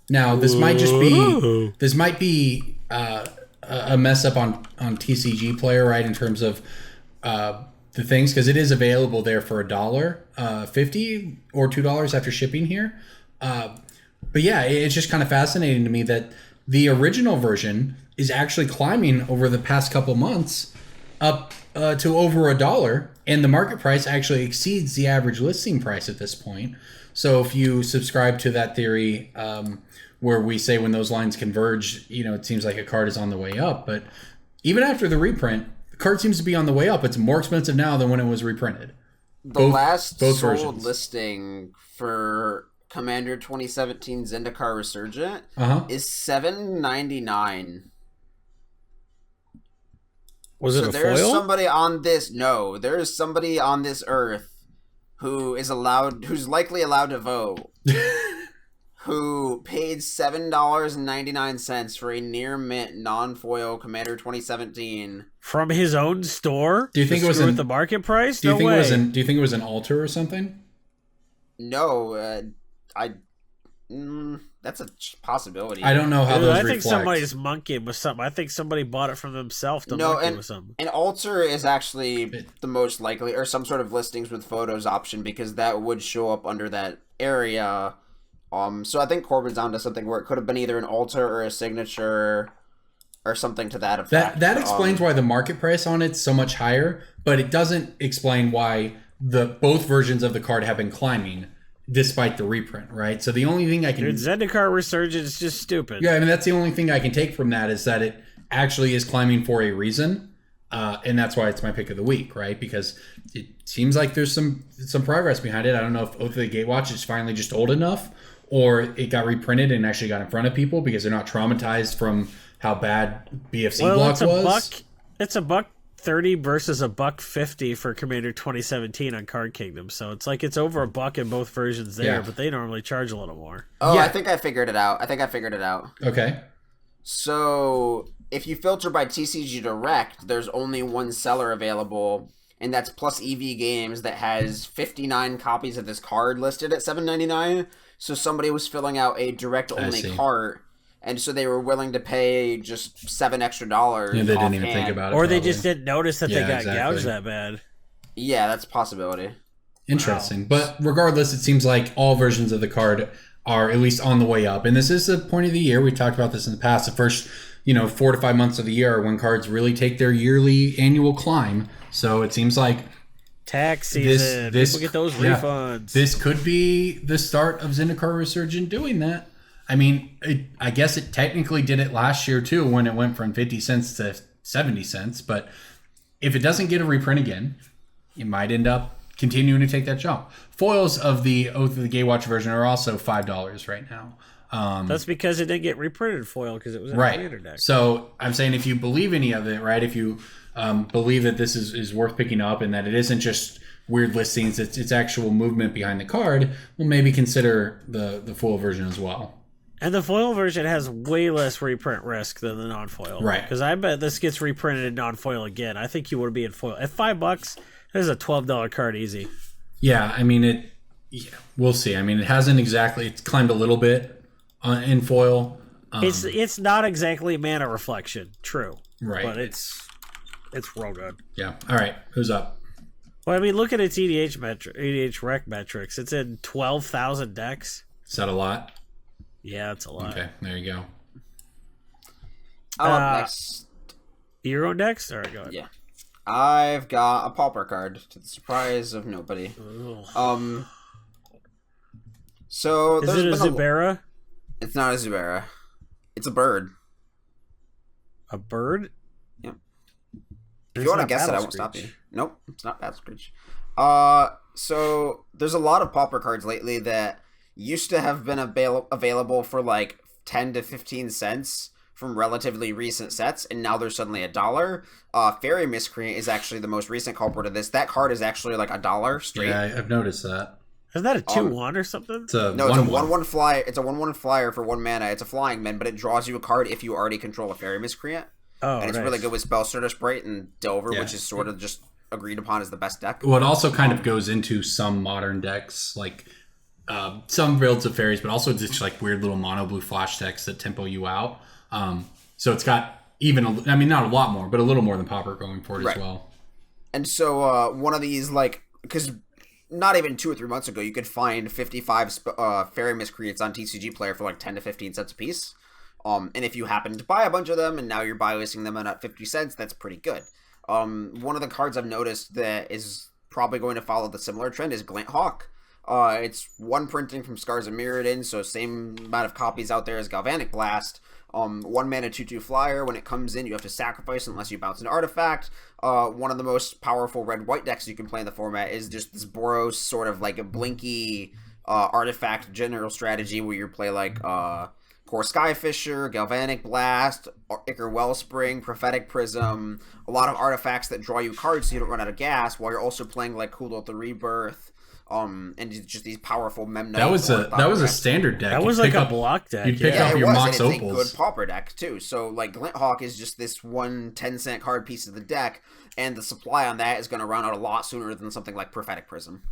Speaker 1: Now, this might be a mess up on TCG Player, right, in terms of the things, because it is available there for $1.50 or $2 after shipping here. But yeah, it's just kind of fascinating to me that the original version is actually climbing over the past couple months up to over $1, and the market price actually exceeds the average listing price at this point. So if you subscribe to that theory, where we say when those lines converge, it seems like a card is on the way up. But even after the reprint, the card seems to be on the way up. It's more expensive now than when it was reprinted.
Speaker 3: The last
Speaker 1: both
Speaker 3: sold
Speaker 1: versions.
Speaker 3: listing for Commander 2017 Zendikar Resurgent is $7.99.
Speaker 2: Was it a
Speaker 3: there's
Speaker 2: foil?
Speaker 3: somebody on this. No, there is somebody on this earth who's likely allowed to vote, who paid $7.99 for a near mint non-foil Commander 2017
Speaker 2: From his own store?
Speaker 1: Do you think it was
Speaker 2: with
Speaker 1: in-
Speaker 2: the market price?
Speaker 1: Do you
Speaker 2: No
Speaker 1: think
Speaker 2: way.
Speaker 1: do you think it was an altar or something?
Speaker 3: No, that's a possibility.
Speaker 1: I don't know how
Speaker 2: Dude,
Speaker 1: those
Speaker 2: I think
Speaker 1: reflect.
Speaker 2: somebody's monkeying with something. I think somebody bought it from themselves to monkey with something.
Speaker 3: An altar is actually the most likely, or some sort of listings with photos option, because that would show up under that area. So I think Corbin's onto something where it could have been either an altar or a signature or something to that effect.
Speaker 1: That explains why the market price on it's so much higher, but it doesn't explain why both versions of the card have been climbing despite the reprint, right? So the only thing I can
Speaker 2: Dude, Zendikar Resurgent is just stupid.
Speaker 1: Yeah, I mean that's the only thing I can take from that is that it actually is climbing for a reason. And that's why it's my pick of the week, right? Because it seems like there's some progress behind it. I don't know if Oath of the Gatewatch is finally just old enough, or it got reprinted and actually got in front of people because they're not traumatized from how bad BFC block was.
Speaker 2: It's $1.30 $1.30 versus $1.50 for Commander 2017 on Card Kingdom. So it's like it's over $1 in both versions there, but they normally charge a little more.
Speaker 3: Oh,
Speaker 1: Yeah.
Speaker 3: I think I figured it out.
Speaker 1: Okay.
Speaker 3: So if you filter by TCG Direct, there's only one seller available, and that's Plus EV Games that has 59 copies of this card listed at $7.99. So somebody was filling out a direct-only cart, and so they were willing to pay just $7 extra.
Speaker 1: Yeah, they didn't even think about it.
Speaker 2: Or
Speaker 1: probably.
Speaker 2: they just didn't notice that they got
Speaker 1: exactly.
Speaker 2: gouged that bad.
Speaker 3: Yeah, that's a possibility.
Speaker 1: Interesting. Wow. But regardless, it seems like all versions of the card are at least on the way up. And this is the point of the year. We talked about this in the past. The first, 4 to 5 months of the year are when cards really take their yearly annual climb. So it seems like
Speaker 2: tax season. People get those refunds.
Speaker 1: This could be the start of Zendikar Resurgent doing that. I mean, I guess it technically did it last year too when it went from 50 cents to 70 cents. But if it doesn't get a reprint again, it might end up continuing to take that jump. Foils of the Oath of the Gatewatch version are also $5 right now.
Speaker 2: That's because it didn't get reprinted foil because it was in a commander deck.
Speaker 1: So I'm saying if you believe any of it, right? If you believe that this is worth picking up and that it isn't just weird listings, it's actual movement behind the card, well, maybe consider the foil version as well.
Speaker 2: And the foil version has way less reprint risk than the non-foil.
Speaker 1: Right.
Speaker 2: Because I bet this gets reprinted in non-foil again. I think you would be in foil. At $5, that is a $12 card easy.
Speaker 1: Yeah, I mean, we'll see. I mean, it's climbed a little bit in foil.
Speaker 2: It's not exactly mana reflection, true.
Speaker 1: Right.
Speaker 2: But it's real good.
Speaker 1: Yeah. All right. Who's up?
Speaker 2: Well, I mean, look at its EDH rec metrics. It's in 12,000 decks.
Speaker 1: Is that a lot?
Speaker 2: Yeah, it's a lot.
Speaker 1: Okay, there you go.
Speaker 3: Next.
Speaker 2: Your own decks? All right, go ahead.
Speaker 3: Yeah. I've got a Pauper card, to the surprise of nobody.
Speaker 2: Ugh.
Speaker 3: So
Speaker 2: is it a Zubera?
Speaker 3: It's not a Zubera. It's a bird.
Speaker 2: A bird?
Speaker 3: Yep. If you want to guess it, I won't stop you. Nope, it's not Battle Screech. So there's a lot of Pauper cards lately that used to have been available for like 10 to 15 cents from relatively recent sets, and now they're suddenly $1. Fairy Miscreant is actually the most recent culprit of this. That card is actually like $1 straight.
Speaker 1: Yeah, I've noticed that.
Speaker 2: Isn't that a 2/1 or something?
Speaker 1: It's a
Speaker 3: no, it's a 1/1 flyer. It's a 1/1 flyer for 1 mana. It's a flying man, but it draws you a card if you already control a Fairy Miscreant.
Speaker 2: Oh,
Speaker 3: and it's
Speaker 2: nice.
Speaker 3: really good with Spell Sorter Sprite and Delver, which is sort of just agreed upon as the best deck.
Speaker 1: Well, it also kind of goes into some modern decks, like some builds of fairies, but also just like weird little mono blue flash decks that tempo you out. So it's got not a lot more, but a little more than Pauper going for it as well.
Speaker 3: And so one of these, like, because not even 2 or 3 months ago, you could find 55 Fairy Miscreants on TCG Player for like 10 to 15 cents a piece. And if you happen to buy a bunch of them and now you're buy listing them at 50 cents, that's pretty good. One of the cards I've noticed that is probably going to follow the similar trend is Glint Hawk. It's 1 printing from Scars of Mirrodin, so same amount of copies out there as Galvanic Blast. 1 mana 2/2 flyer. When it comes in, you have to sacrifice unless you bounce an artifact. One of the most powerful red-white decks you can play in the format is just this Boros sort of like a blinky artifact general strategy where you play like Core Skyfisher, Galvanic Blast, Ichor Wellspring, Prophetic Prism, a lot of artifacts that draw you cards so you don't run out of gas, while you're also playing like Kulot the Rebirth, and just these powerful Memnite.
Speaker 1: That was a standard deck.
Speaker 2: That was like a block deck.
Speaker 1: You'd pick up your Mox
Speaker 3: Opals. It's a good Pauper deck too. So like Glint Hawk is just this 1 10-cent card piece of the deck, and the supply on that is going to run out a lot sooner than something like Prophetic Prism.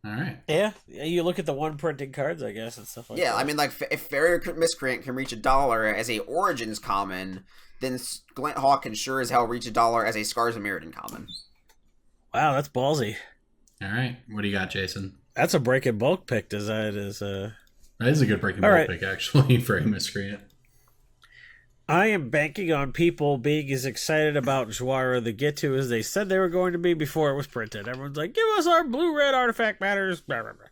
Speaker 1: All right.
Speaker 2: Yeah, you look at the 1 printing cards, I guess, and stuff like that.
Speaker 3: Yeah, I mean, like, if Fairy Miscreant can reach $1 as a Origins common, then Glint Hawk can sure as hell reach $1 as a Scars of Mirrodin common.
Speaker 2: Wow, that's ballsy.
Speaker 1: All right. What do you got, Jason?
Speaker 2: That's a break and bulk pick. That is
Speaker 1: That is a good breaking ball pick, actually, for a Miscreant.
Speaker 2: I am banking on people being as excited about Jwara the Gitu as they said they were going to be before it was printed. Everyone's like, give us our blue-red artifact matters. Blah, blah, blah.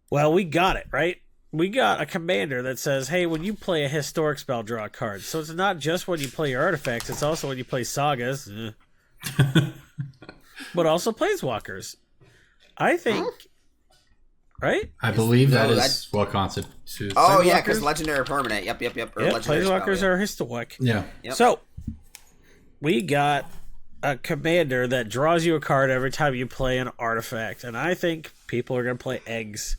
Speaker 2: Well, we got it, right? We got a commander that says, hey, when you play a historic spell, draw a card. So it's not just when you play your artifacts, it's also when you play sagas. But also planeswalkers. I think... Right?
Speaker 1: I believe that is what constitutes.
Speaker 3: Oh, yeah, because legendary permanent. Yep. Or legendary
Speaker 2: planeswalkers
Speaker 3: spell,
Speaker 2: are historic.
Speaker 1: Yeah.
Speaker 3: Yep.
Speaker 2: So, we got a commander that draws you a card every time you play an artifact, and I think people are going to play eggs.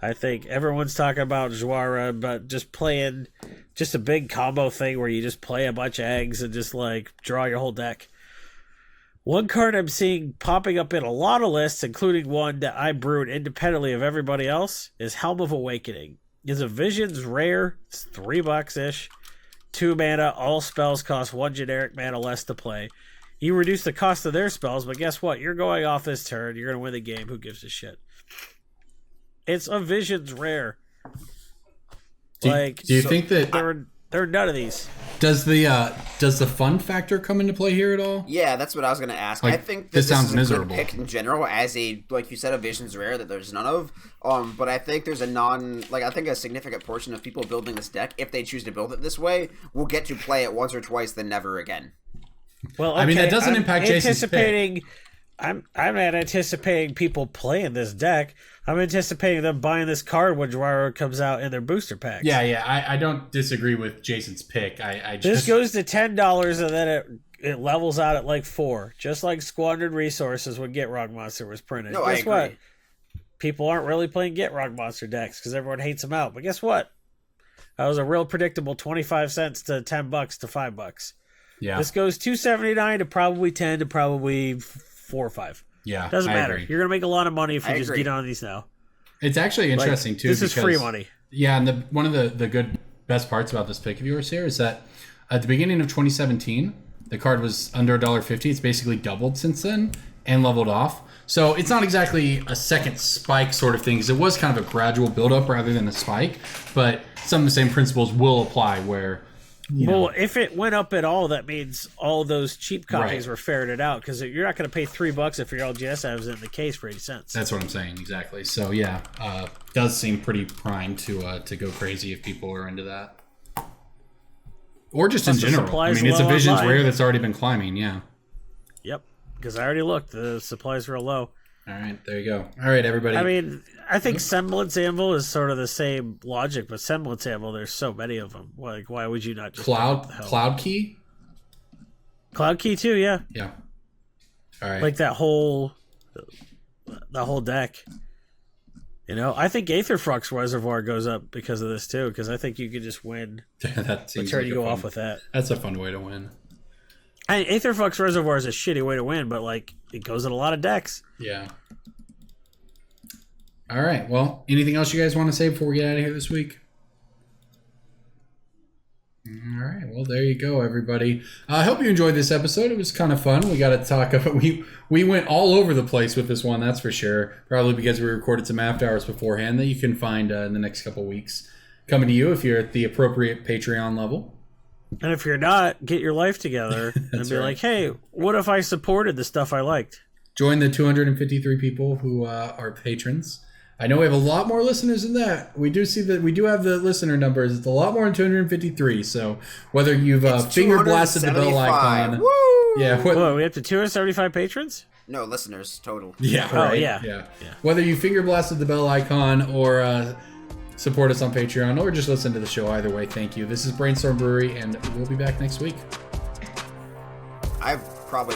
Speaker 2: I think everyone's talking about Juara, but just playing just a big combo thing where you just play a bunch of eggs and just like draw your whole deck. One card I'm seeing popping up in a lot of lists, including one that I brewed independently of everybody else, is Helm of Awakening. It's a Visions rare. It's $3-ish. 2 mana. All spells cost 1 generic mana less to play. You reduce the cost of their spells, but guess what? You're going off this turn. You're going to win the game. Who gives a shit? It's a Visions rare.
Speaker 1: Do you think that
Speaker 2: there are none of these?
Speaker 1: does the fun factor come into play here at all?
Speaker 3: Yeah, that's what I was going to ask.
Speaker 1: Like,
Speaker 3: I think
Speaker 1: this sounds
Speaker 3: is a
Speaker 1: miserable.
Speaker 3: good pick in general, as a, like you said, a Visions rare that there's none of. But I think there's I think a significant portion of people building this deck, if they choose to build it this way, will get to play it once or twice, then never again.
Speaker 2: Well, okay,
Speaker 1: I mean, that doesn't impact Jason's pick.
Speaker 2: I'm not anticipating people playing this deck. I'm anticipating them buying this card when Juara comes out in their booster packs.
Speaker 1: Yeah, I don't disagree with Jason's pick. I just...
Speaker 2: This goes to $10 and then it levels out at like $4, just like Squandered Resources when Get Wrong Monster was printed.
Speaker 3: No,
Speaker 2: guess
Speaker 3: I agree.
Speaker 2: what? People aren't really playing Get Wrong Monster decks because everyone hates them out. But guess what? That was a real predictable 25 cents to $10 to $5.
Speaker 1: Yeah.
Speaker 2: This goes $2.79 to probably $10 to probably 4 or 5.
Speaker 1: Yeah,
Speaker 2: Doesn't matter.
Speaker 1: agree.
Speaker 2: You're gonna make a lot of money if you just
Speaker 3: agree.
Speaker 2: get on these now.
Speaker 1: It's actually interesting too.
Speaker 2: This is
Speaker 1: because,
Speaker 2: free money.
Speaker 1: Yeah, and one of the good best parts about this pick of yours here is that at the beginning of 2017, the card was under $1.50. It's basically doubled since then and leveled off. So it's not exactly a second spike sort of thing, because it was kind of a gradual buildup rather than a spike. But some of the same principles will apply where.
Speaker 2: Well, if it went up at all, that means all those cheap copies
Speaker 1: Right.
Speaker 2: were ferreted out, because you're not going to pay $3 if your LGS has it in the case for 80 cents.
Speaker 1: That's what I'm saying, exactly. So yeah, does seem pretty primed to go crazy if people are into that, or just
Speaker 2: Plus
Speaker 1: in
Speaker 2: the
Speaker 1: general. I
Speaker 2: supply's
Speaker 1: mean, it's a
Speaker 2: low
Speaker 1: Visions
Speaker 2: online.
Speaker 1: rare that's already been climbing. Yeah.
Speaker 2: Yep, because I already looked. The supplies were low.
Speaker 1: All right, there you go. All right, everybody.
Speaker 2: I mean, I think Semblance Anvil is sort of the same logic, but Semblance Anvil, there's so many of them. Like, why would you not just
Speaker 1: Cloud Key.
Speaker 2: Cloud Key too? Yeah,
Speaker 1: Yeah. All right.
Speaker 2: like the whole deck. You know, I think Aetherflux Reservoir goes up because of this too, because I think you could just win.
Speaker 1: That seems
Speaker 2: Turn
Speaker 1: like
Speaker 2: you
Speaker 1: a
Speaker 2: go
Speaker 1: fun-
Speaker 2: off with that.
Speaker 1: That's a fun way to win.
Speaker 2: And Aetherflux Reservoir is a shitty way to win, but like it goes in a lot of decks.
Speaker 1: Yeah. All right. Well, anything else you guys want to say before we get out of here this week? All right. Well, there you go, everybody. I hope you enjoyed this episode. It was kind of fun. We got to talk about we went all over the place with this one. That's for sure. Probably because we recorded some after hours beforehand that you can find in the next couple weeks coming to you if you're at the appropriate Patreon level.
Speaker 2: And if you're not, get your life together and be
Speaker 1: right.
Speaker 2: like, hey, what if I supported the stuff I liked?
Speaker 1: Join the 253 people who are patrons. I know we have a lot more listeners than that. We do see that we do have the listener numbers. It's a lot more than 253. So whether you've finger blasted the bell icon,
Speaker 3: Woo!
Speaker 1: yeah,
Speaker 2: Whoa, we have to 275 patrons?
Speaker 3: No, listeners total.
Speaker 1: yeah,
Speaker 2: Oh,
Speaker 1: right,
Speaker 2: yeah.
Speaker 1: Whether you finger blasted the bell icon or support us on Patreon or just listen to the show, either way, thank you. This is Brainstorm Brewery, and we'll be back next week.
Speaker 3: I've probably